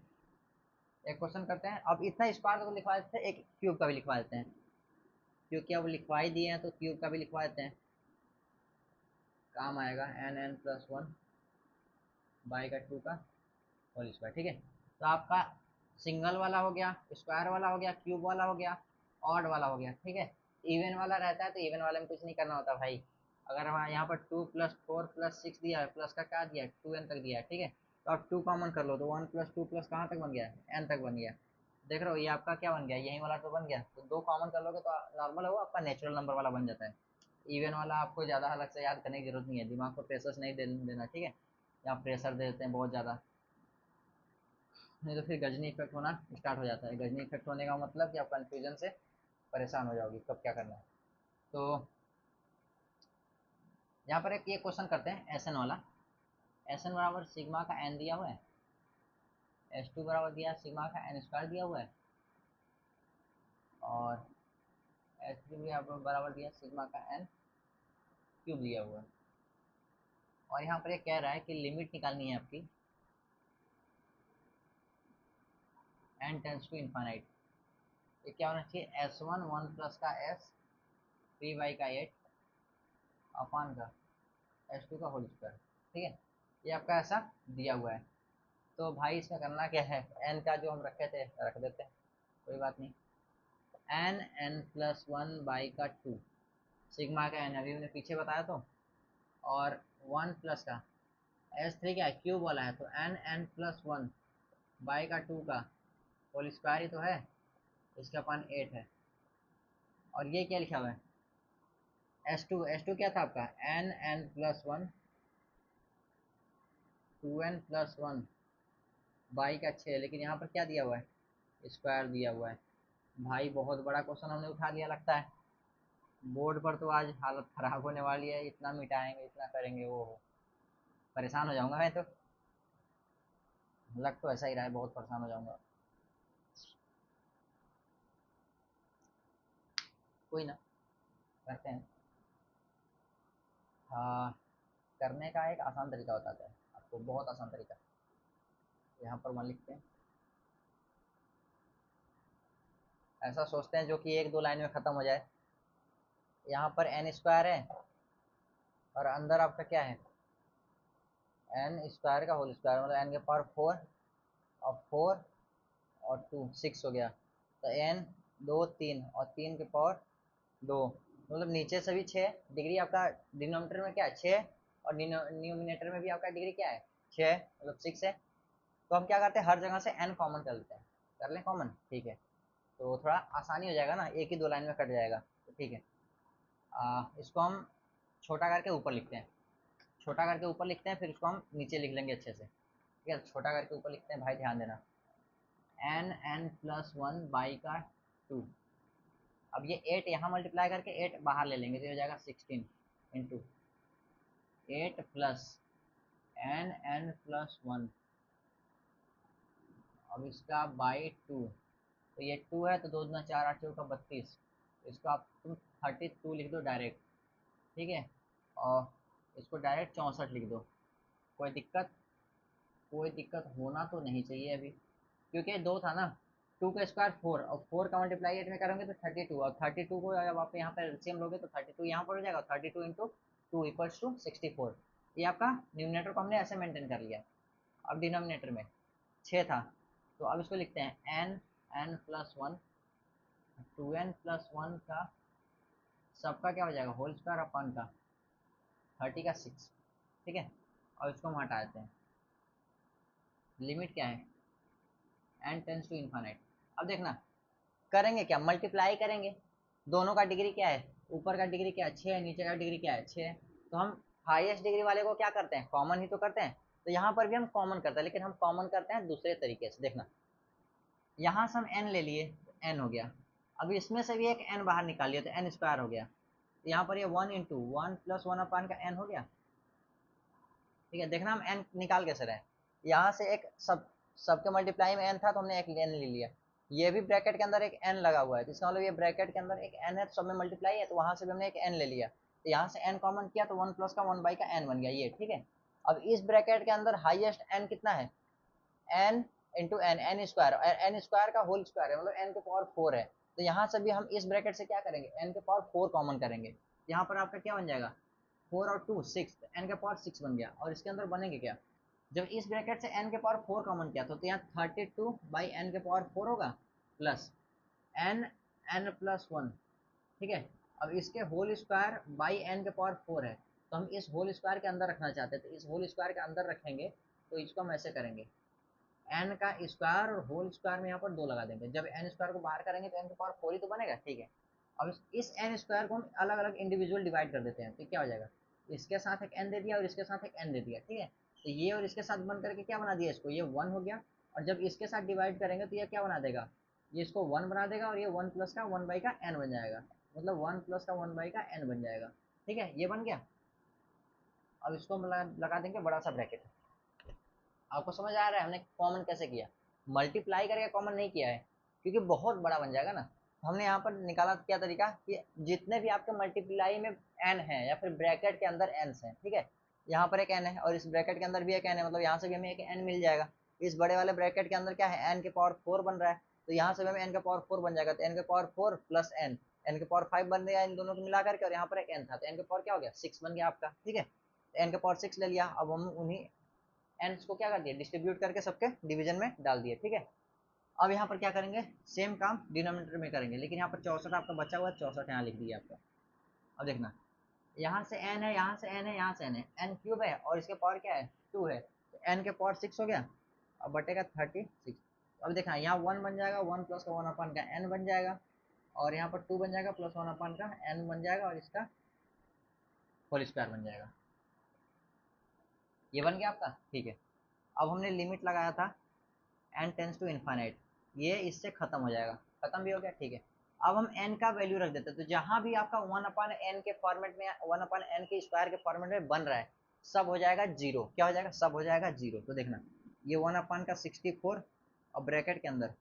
एक क्वेश्चन करते हैं। अब इतना स्क्वायर तो लिखवा देते हैं, एक क्यूब का भी लिखवा देते हैं, क्योंकि अब लिखवा ही दिए हैं तो क्यूब का भी लिखवा देते हैं, काम आएगा। n+1/2 का होल स्क्वायर। ठीक है। तो आपका सिंगल वाला हो गया, स्क्वायर वाला हो गया, क्यूब वाला हो गया, ऑड वाला हो गया। ठीक है। इवन वाला रहता है तो इवन वाले में कुछ नहीं करना होता भाई। अगर हमारे यहाँ पर 2 + 4 + 6 दिया है, प्लस का क्या दिया है, 2n तक दिया है। ठीक है। तो आप 2 कॉमन कर लो तो 1 + 2 प्लस कहाँ तक बन गया, n तक बन गया। देख रहे हो ये आपका क्या बन गया, यही वाला तो बन गया। तो 2 कॉमन कर लोगे तो नॉर्मल होगा, आपका नेचुरल नंबर वाला बन जाता है। इवन वाला आपको ज़्यादा अलग से याद करने की जरूरत नहीं है, दिमाग को प्रेशर नहीं देना। ठीक है। या प्रेशर दे देते हैं बहुत ज़्यादा, नहीं तो फिर गजनी इफेक्ट होना स्टार्ट हो जाता है। गजनी इफेक्ट होने का मतलब कि आप कन्फ्यूजन से परेशान हो जाओगे कब क्या करना है। तो यहाँ पर एक ये क्वेश्चन करते हैं एस एन वाला। एस एन बराबर सिग्मा का एन दिया हुआ है, S2 बराबर दिया है सिग्मा का n² दिया हुआ है, और S3 भी आप बराबर दिया है सिग्मा का n³ दिया हुआ है। और यहाँ पर ये कह रहा है कि लिमिट निकालनी है आपकी n →∞। ये क्या होना चाहिए, S1 1 + का s 3/8 अपान का S2 का होल स्क्वायर। ठीक है। ये आपका ऐसा दिया हुआ है। तो भाई इसमें करना क्या है, n का जो हम रखे थे रख देते हैं, कोई बात नहीं। n n+1/2 सिग्मा का n, अभी हमने पीछे बताया तो। और 1 प्लस का S3 क्या है, क्यूब वाला है, तो n n+1/2 का होल स्क्वायर ही तो है, इसका अपन 8 है। और ये क्या लिखा हुआ है, S2 क्या था आपका, n n+1 2n+1/6, लेकिन यहाँ पर क्या दिया हुआ है, स्क्वायर दिया हुआ है। भाई बहुत बड़ा क्वेश्चन हमने उठा लिया लगता है। बोर्ड पर तो आज हालत खराब होने वाली है, इतना मिटाएंगे इतना करेंगे, वो हो परेशान हो जाऊंगा मैं तो। लग तो ऐसा ही रहा है, बहुत परेशान हो जाऊंगा। कोई ना, करते हैं। हाँ, करने का एक आसान तरीका बताते हैं आपको, बहुत आसान तरीका। यहाँ पर मान लिखते हैं, ऐसा सोचते हैं जो कि 1 2 लाइन में ख़त्म हो जाए। यहाँ पर n² है और अंदर आपका क्या है, n² का होल स्क्वायर, मतलब n के पावर 4 और 4 और 2 6 हो गया। तो n 2 3 और 3 के पावर 2, मतलब नीचे से भी 6 डिग्री आपका, डिनोमिनेटर में क्या है 6, और न्यूमिनेटर में भी आपका डिग्री क्या है 6, मतलब 6 है। तो हम क्या करते हैं, हर जगह से n कॉमन कर लेते हैं, कर लें कॉमन। ठीक है। तो थोड़ा आसानी हो जाएगा ना, एक ही 2 लाइन में कट जाएगा। तो ठीक है, इसको हम छोटा करके ऊपर लिखते हैं, छोटा करके ऊपर लिखते हैं, फिर इसको हम नीचे लिख लेंगे अच्छे से। ठीक है, छोटा करके ऊपर लिखते हैं भाई, ध्यान देना। n n+1/2। अब ये 8 यहाँ मल्टीप्लाई करके 8 बाहर ले लेंगे तो हो जाएगा 16 इंटू 8 प्लस n n+1, अब इसका बाई 2। तो ये 2 है तो 2 दूना 4 8 चौका 32, इसको आप तुम 32 लिख दो डायरेक्ट। ठीक है। और इसको डायरेक्ट 64 लिख दो। कोई दिक्कत, कोई दिक्कत होना तो नहीं चाहिए अभी, क्योंकि 2 था ना, 2 का स्क्वायर 4, और 4 का मल्टीप्लाई 8 में करोगे तो 32, और 32 को जब आप यहाँ पर एलसीएम लोगे तो 32 यहाँ पर हो जाएगा, 32 इंटू 2 = 64। ये आपका न्यूमिनेटर को हमने ऐसे मेंटेन कर लिया। अब डिनोमिनेटर में 6 था, तो अब इसको लिखते हैं n n+1 2n+1 का सबका क्या हो जाएगा होल स्क्वायर अपन का 30 का 6, ठीक है। और इसको हम हटा देते हैं। लिमिट क्या है n टेंस टू इन्फाइनाइट। अब देखना करेंगे क्या, मल्टीप्लाई करेंगे। दोनों का डिग्री क्या है, ऊपर का डिग्री क्या है 6 है, नीचे का डिग्री क्या है 6 है। तो हम हाईएस्ट डिग्री वाले को क्या करते हैं, कॉमन ही तो करते हैं। तो यहाँ पर भी हम कॉमन करते हैं, लेकिन हम कॉमन करते हैं दूसरे तरीके से। देखना यहाँ से हम n ले लिए तो n हो गया। अब इसमें से भी एक n बाहर निकाल लिया तो n स्क्वायर हो गया। तो यहाँ पर ये 1 इंटू 1+1 का n हो गया, ठीक है। देखना हम n निकाल कैसे रहे, यहाँ से एक सबके मल्टीप्लाई में n था तो हमने एक n ले लिया। ये भी ब्रैकेट के अंदर एक n लगा हुआ है, तो इसका मतलब ये ब्रैकेट के अंदर एक n है तो सब में मल्टीप्लाई है, तो वहां से भी हमने एक n ले लिया। तो यहाँ से n कॉमन किया तो 1 प्लस का 1 का n बन गया ये, ठीक है। अब इस ब्रैकेट के अंदर हाईएस्ट n कितना है, n into n, n square, n square का होल स्क्वायर है, मतलब n के पावर 4 है। तो यहाँ से भी हम इस ब्रैकेट से क्या करेंगे, n के पावर 4 कॉमन करेंगे। यहाँ पर आपका क्या बन जाएगा 4 और 2 6, n का पावर 6 बन गया। और इसके अंदर बनेंगे क्या, जब इस ब्रैकेट से n के पावर 4 कॉमन किया तो यहाँ 32/n के पावर 4 होगा प्लस n n+1, ठीक है। अब इसके होल स्क्वायर बाई n के पावर 4 है, तो हम इस होल स्क्वायर के अंदर रखना चाहते हैं, तो इस होल स्क्वायर के अंदर रखेंगे। तो इसको हम ऐसे करेंगे n का स्क्वायर और होल स्क्वायर में यहाँ पर 2 लगा देंगे। जब n स्क्वायर को बाहर करेंगे तो n के पावर 4 ही तो बनेगा, ठीक है। अब इस n स्क्वायर को हम अलग अलग इंडिविजुअल डिवाइड कर देते हैं, तो क्या हो जाएगा, इसके साथ एक n दे दिया और इसके साथ एक n दे दिया, ठीक है। तो ये और इसके साथ बन करके क्या बना दिया इसको, ये 1 हो गया। और जब इसके साथ डिवाइड करेंगे तो ये क्या बना देगा, ये इसको 1 बना देगा और ये 1 प्लस का 1 का n बन जाएगा, मतलब 1 प्लस का 1 का n बन जाएगा, ठीक है। ये बन गया। अब इसको हम लगा देंगे बड़ा सा ब्रैकेट। आपको समझ आ रहा है हमने कॉमन कैसे किया, मल्टीप्लाई करके कॉमन नहीं किया है, क्योंकि बहुत बड़ा बन जाएगा ना। हमने यहाँ पर निकाला क्या तरीका कि जितने भी आपके मल्टीप्लाई में n है या फिर ब्रैकेट के अंदर n है, ठीक है। यहाँ पर एक n है और इस ब्रैकेट के अंदर भी एक n है, मतलब यहाँ से भी हमें एक n मिल जाएगा। इस बड़े वाले ब्रैकेट के अंदर क्या है n के पावर 4 बन रहा है, तो यहाँ से भी हमें n के पावर 4 बन जाएगा। तो n के पावर 4 प्लस n के पावर 5 बन गया इन दोनों को मिला करके, और यहाँ पर एक n था तो n के पावर क्या हो गया 6 बन गया आपका, ठीक है। n के पावर 6 ले लिया। अब हम उन्हीं एंड को क्या कर दिया, डिस्ट्रीब्यूट करके सबके डिवीजन में डाल दिए, ठीक है। अब यहाँ पर क्या करेंगे, सेम काम डिनोमिनेटर में करेंगे, लेकिन यहाँ पर 64 आपका बचा हुआ है, 64 यहाँ लिख दिया आपका। अब देखना यहाँ से n है, यहाँ से n है, यहाँ से n है, n क्यूब है और इसके पावर क्या है 2 है, तो n के पावर 6 हो गया। अब बटेगा 36। अब देखना यहाँ 1 बन जाएगा, 1 प्लस का 1 का n बन जाएगा, और यहाँ पर 2 बन जाएगा प्लस 1 का n बन जाएगा, और इसका होल स्क्वायर बन जाएगा। ये बन गया आपका, ठीक है। अब हमने लिमिट लगाया था n टेंस टू इन्फाइनाइट, ये इससे खत्म हो जाएगा, खत्म भी हो गया, ठीक है। अब हम n का वैल्यू रख देते हैं, तो जहां भी आपका 1/n के फॉर्मेट में 1/n के स्क्वायर के फॉर्मेट में बन रहा है सब हो जाएगा जीरो। क्या हो जाएगा, सब हो जाएगा जीरो। तो देखना ये 1/64 और ब्रैकेट के अंदर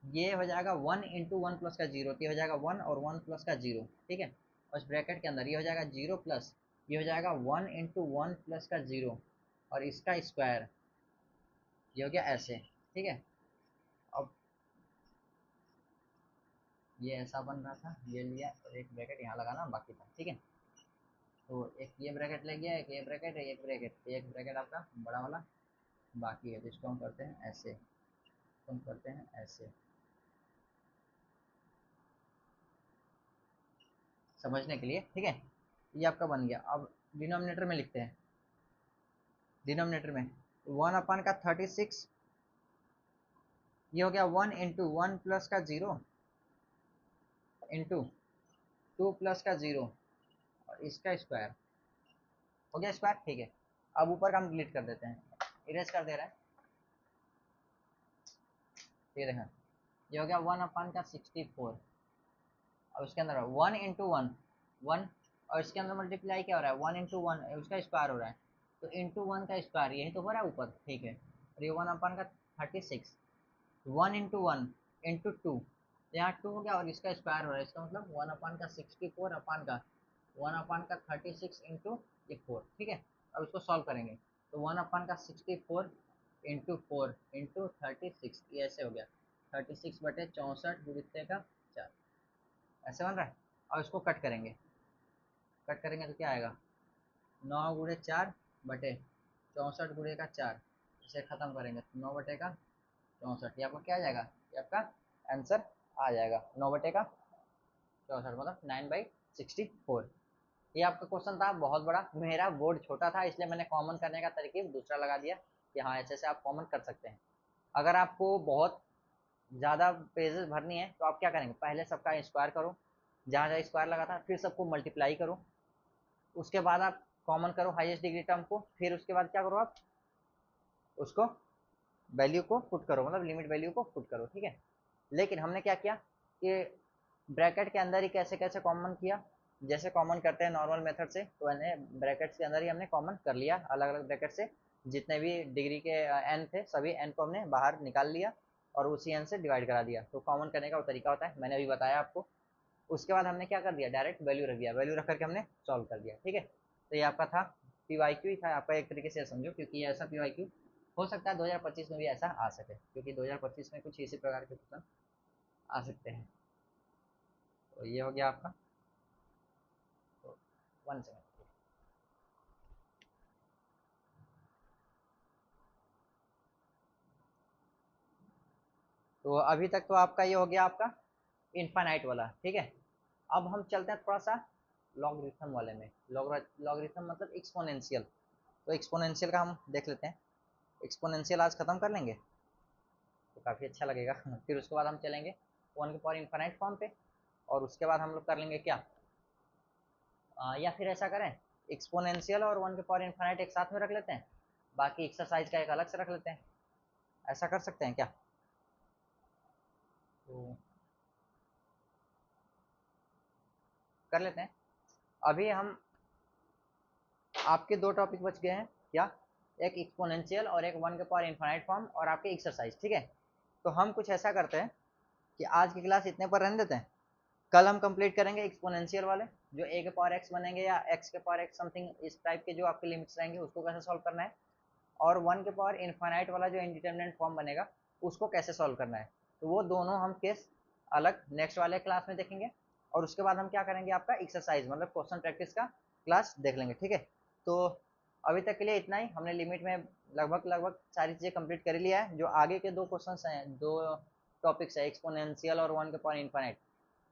ये हो जाएगा 1 इंटू 1 प्लस का जीरो, तो ये हो जाएगा 1 और 1 प्लस का जीरो, ठीक है। और इस ब्रैकेट के अंदर ये हो जाएगा 0 प्लस ये हो जाएगा 1 इंटू 1 प्लस का जीरो और इसका स्क्वायर, ये हो गया ऐसे, ठीक है। अब ये ऐसा बन रहा था, ये लिया और एक ब्रैकेट यहाँ लगाना बाकी था, ठीक है। तो एक ये ब्रैकेट ले गया, एक ये ब्रैकेट, एक ब्रैकेट आपका बड़ा वाला बाकी है, तो इसको हम करते हैं ऐसे, इसको हम करते हैं ऐसे, समझने के लिए, ठीक है। ये आपका बन गया। अब डिनोमिनेटर में लिखते हैं, डिनोमिनेटर में 1/36, ये हो गया 1 इंटू 1 प्लस का जीरो इंटू 2 प्लस का जीरो और इसका स्क्वायर, हो गया स्क्वायर, ठीक है। अब ऊपर का हम डिलीट कर देते हैं, इरेज कर दे रहा है, ये देखा, ये हो गया 1/64। अब इसके अंदर 1 इंटू 1 1, और इसके अंदर मल्टीप्लाई क्या हो रहा है 1 इंटू 1 उसका स्क्वायर हो रहा है, तो इंटू 1 का स्क्वायर यही तो हो रहा है ऊपर, ठीक है। और ये 1/36, 1 इंटू 1 इंटू 2, यहाँ 2 हो गया और इसका स्क्वायर हो रहा है, इसका मतलब 1/64 अपान का 1/36 इंटू ये 4, ठीक है। अब इसको सॉल्व करेंगे तो 1/64 इंटू 4 इंटू 36, ये ऐसे हो गया 36/64 गुणित का 4, ऐसे बन रहा है। और इसको कट करेंगे, कट करेंगे तो क्या आएगा 9×4/64 इसे खत्म करेंगे तो 9/64, ये आपका क्या आ जाएगा, ये आपका आंसर आ जाएगा 9/64। 64 मतलब 9/64। ये आपका क्वेश्चन था बहुत बड़ा, मेरा बोर्ड छोटा था इसलिए मैंने कॉमन करने का तरकीब दूसरा लगा दिया कि हाँ ऐसे से आप कॉमन कर सकते हैं। अगर आपको बहुत ज़्यादा पेजेस भरनी है तो आप क्या करेंगे, पहले सबका स्क्वायर करो, जहाँ जहाँ स्क्वायर लगा था फिर सबको मल्टीप्लाई करो, उसके बाद आप कॉमन करो हाईएस्ट डिग्री टर्म को, फिर उसके बाद क्या करो आप उसको वैल्यू को पुट करो, मतलब लिमिट वैल्यू को पुट करो, ठीक है। लेकिन हमने क्या किया कि ब्रैकेट के अंदर ही कैसे कैसे कॉमन किया, जैसे कॉमन करते हैं नॉर्मल मेथड से, तो मैंने ब्रैकेट्स के अंदर ही हमने कॉमन कर लिया, अलग अलग ब्रैकेट से जितने भी डिग्री के एन थे सभी एन को हमने बाहर निकाल लिया और उसी एन से डिवाइड करा दिया। तो कॉमन करने का वो तरीका होता है, मैंने अभी बताया आपको। उसके बाद हमने क्या कर दिया, डायरेक्ट वैल्यू रख दिया, वैल्यू रख करके हमने सॉल्व कर दिया, ठीक है। तो ये आपका था पीवाईक्यू ही था आपका, एक तरीके से समझो, क्योंकि ये ऐसा पीवाईक्यू हो सकता है 2025 में भी ऐसा आ सके, क्योंकि 2025 में कुछ इसी प्रकार के क्वेश्चन आ सकते हैं। तो ये हो गया आपका। तो 1 सेकेंड। तो अभी तक तो आपका ये हो गया आपका इनफाइनाइट वाला, ठीक है। अब हम चलते हैं थोड़ा सा लॉगरिथम वाले में। लॉगरिथम मतलब एक्सपोनेंशियल। तो एक्सपोनेंशियल का हम देख लेते हैं। एक्सपोनेंशियल आज खत्म कर लेंगे तो काफ़ी अच्छा लगेगा फिर उसके बाद हम चलेंगे 1 के पावर इनफाइनाइट फॉर्म पे, और उसके बाद हम लोग कर लेंगे क्या, या फिर ऐसा करें एक्सपोनेंशियल और 1 के पावर इनफाइनाइट एक साथ में रख लेते हैं, बाकी एक्सरसाइज का एक अलग से रख लेते हैं, ऐसा कर सकते हैं क्या। तो कर लेते हैं। अभी हम आपके दो टॉपिक बच गए हैं क्या, एक एक्सपोनेंशियल और एक 1 के पावर इनफाइनाइट फॉर्म और आपके एक्सरसाइज, ठीक है। तो हम कुछ ऐसा करते हैं कि आज की क्लास इतने पर रहने देते हैं, कल हम कंप्लीट करेंगे एक्सपोनेंशियल वाले, जो ए के पावर एक्स बनेंगे या एक्स के पावर एक्स समथिंग इस टाइप के जो आपके लिमिट्स रहेंगे उसको कैसे सॉल्व करना है, और 1 के पावर इनफाइनाइट वाला जो इंडिटरमिनेंट फॉर्म बनेगा उसको कैसे सॉल्व करना है। तो वो दोनों हम केस अलग नेक्स्ट वाले क्लास में देखेंगे, और उसके बाद हम क्या करेंगे आपका एक्सरसाइज मतलब क्वेश्चन प्रैक्टिस का क्लास देख लेंगे, ठीक है। तो अभी तक के लिए इतना ही, हमने लिमिट में लगभग लगभग सारी चीज़ें कंप्लीट कर लिया है। जो आगे के दो क्वेश्चन हैं, दो टॉपिक्स है एक्सपोनेंशियल और 1 के पावर इनफाइनाइट,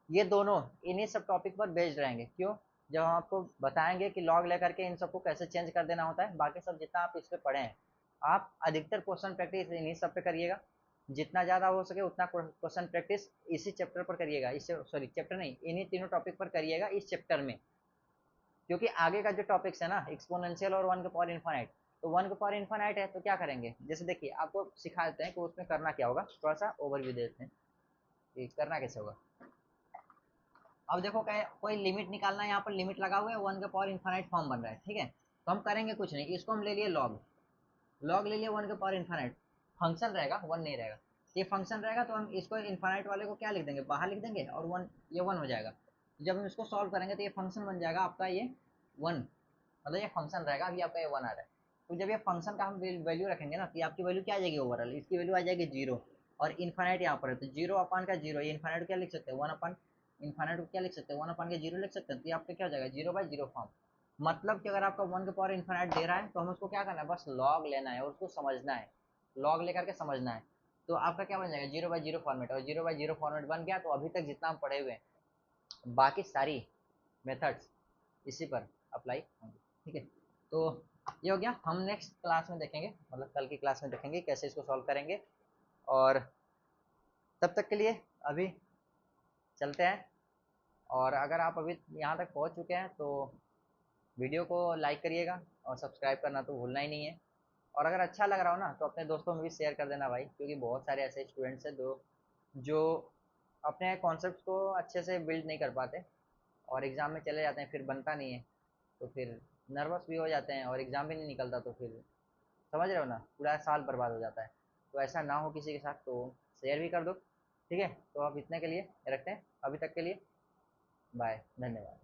ये दोनों इन्हीं सब टॉपिक पर बेस्ड रहेंगे। क्यों, जब हम आपको बताएंगे कि लॉग लेकर के इन सबको कैसे चेंज कर देना होता है, बाकी सब जितना आप इस पे पढ़े हैं, आप अधिकतर क्वेश्चन प्रैक्टिस इन्हीं सब पे करिएगा, जितना ज़्यादा हो सके उतना क्वेश्चन प्रैक्टिस इसी चैप्टर पर करिएगा, इस सॉरी चैप्टर नहीं, इन्हीं तीनों टॉपिक पर करिएगा इस चैप्टर में। क्योंकि आगे का जो टॉपिक्स है ना एक्सपोनेंशियल और 1 के पावर इनफाइनाइट, तो 1 के पावर इनफाइनाइट है तो क्या करेंगे, जैसे देखिए आपको सिखा देते हैं कि उसमें करना क्या होगा, थोड़ा सा ओवरव्यू देते हैं कि करना कैसे होगा। अब देखो क्या कोई लिमिट निकालना है, यहाँ पर लिमिट लगा हुआ है, 1 के पावर इनफाइनाइट फॉर्म बन रहा है, ठीक है। तो हम करेंगे कुछ नहीं, इसको हम ले लिए लॉग, लॉग ले लिए 1 के पावर इनफाइनाइट, फंक्शन रहेगा वन नहीं रहेगा, ये फंक्शन रहेगा तो हम इसको इनफाइनाइट वाले को क्या लिख देंगे, बाहर लिख देंगे, और वन ये वन हो जाएगा। जब हम इसको सॉल्व करेंगे तो ये फंक्शन बन जाएगा आपका ये वन, मतलब ये फंक्शन रहेगा, अभी आपका ये वन आ रहा है। तो जब ये फंक्शन का हम वैल्यू रखेंगे ना, तो ये आपकी वैल्यू क्या आ जाएगी ओवरऑल, इसकी वैल्यू आ जाएगी जीरो, और इनफाइनाइट यहाँ पर है तो जीरो अपान का जीरो, ये इनफाइनाइट क्या लिख सकते हैं वन अपान, इनफाइनाइट को क्या लिख सकते हैं वन अपान के जीरो लिख सकते हैं, तो ये आपका क्या हो जाएगा 0/0 फॉर्म। मतलब कि अगर आपका 1 के पावर इनफाइनाइट दे रहा है तो हम उसको क्या करना है, बस लॉग लेना है और उसको समझना है, लॉग लेकर के समझना है। तो आपका क्या बन जाएगा 0/0 फॉर्मेट, और 0/0 फॉर्मेट बन गया तो अभी तक जितना हम पढ़े हुए हैं बाकी सारी मेथड्स इसी पर अप्लाई होंगे, ठीक है। तो ये हो गया, हम नेक्स्ट क्लास में देखेंगे, मतलब कल की क्लास में देखेंगे कैसे इसको सॉल्व करेंगे। और तब तक के लिए अभी चलते हैं, और अगर आप अभी यहाँ तक पहुँच चुके हैं तो वीडियो को लाइक करिएगा और सब्सक्राइब करना तो भूलना ही नहीं है। और अगर अच्छा लग रहा हो ना तो अपने दोस्तों में भी शेयर कर देना भाई, क्योंकि बहुत सारे ऐसे स्टूडेंट्स हैं जो अपने कॉन्सेप्ट को अच्छे से बिल्ड नहीं कर पाते और एग्ज़ाम में चले जाते हैं, फिर बनता नहीं है, तो फिर नर्वस भी हो जाते हैं और एग्ज़ाम भी नहीं निकलता, तो फिर समझ रहे हो ना, पूरा साल बर्बाद हो जाता है। तो ऐसा ना हो किसी के साथ, तो शेयर भी कर दो, ठीक है। तो अब इतने के लिए रखते हैं, अभी तक के लिए बाय, धन्यवाद।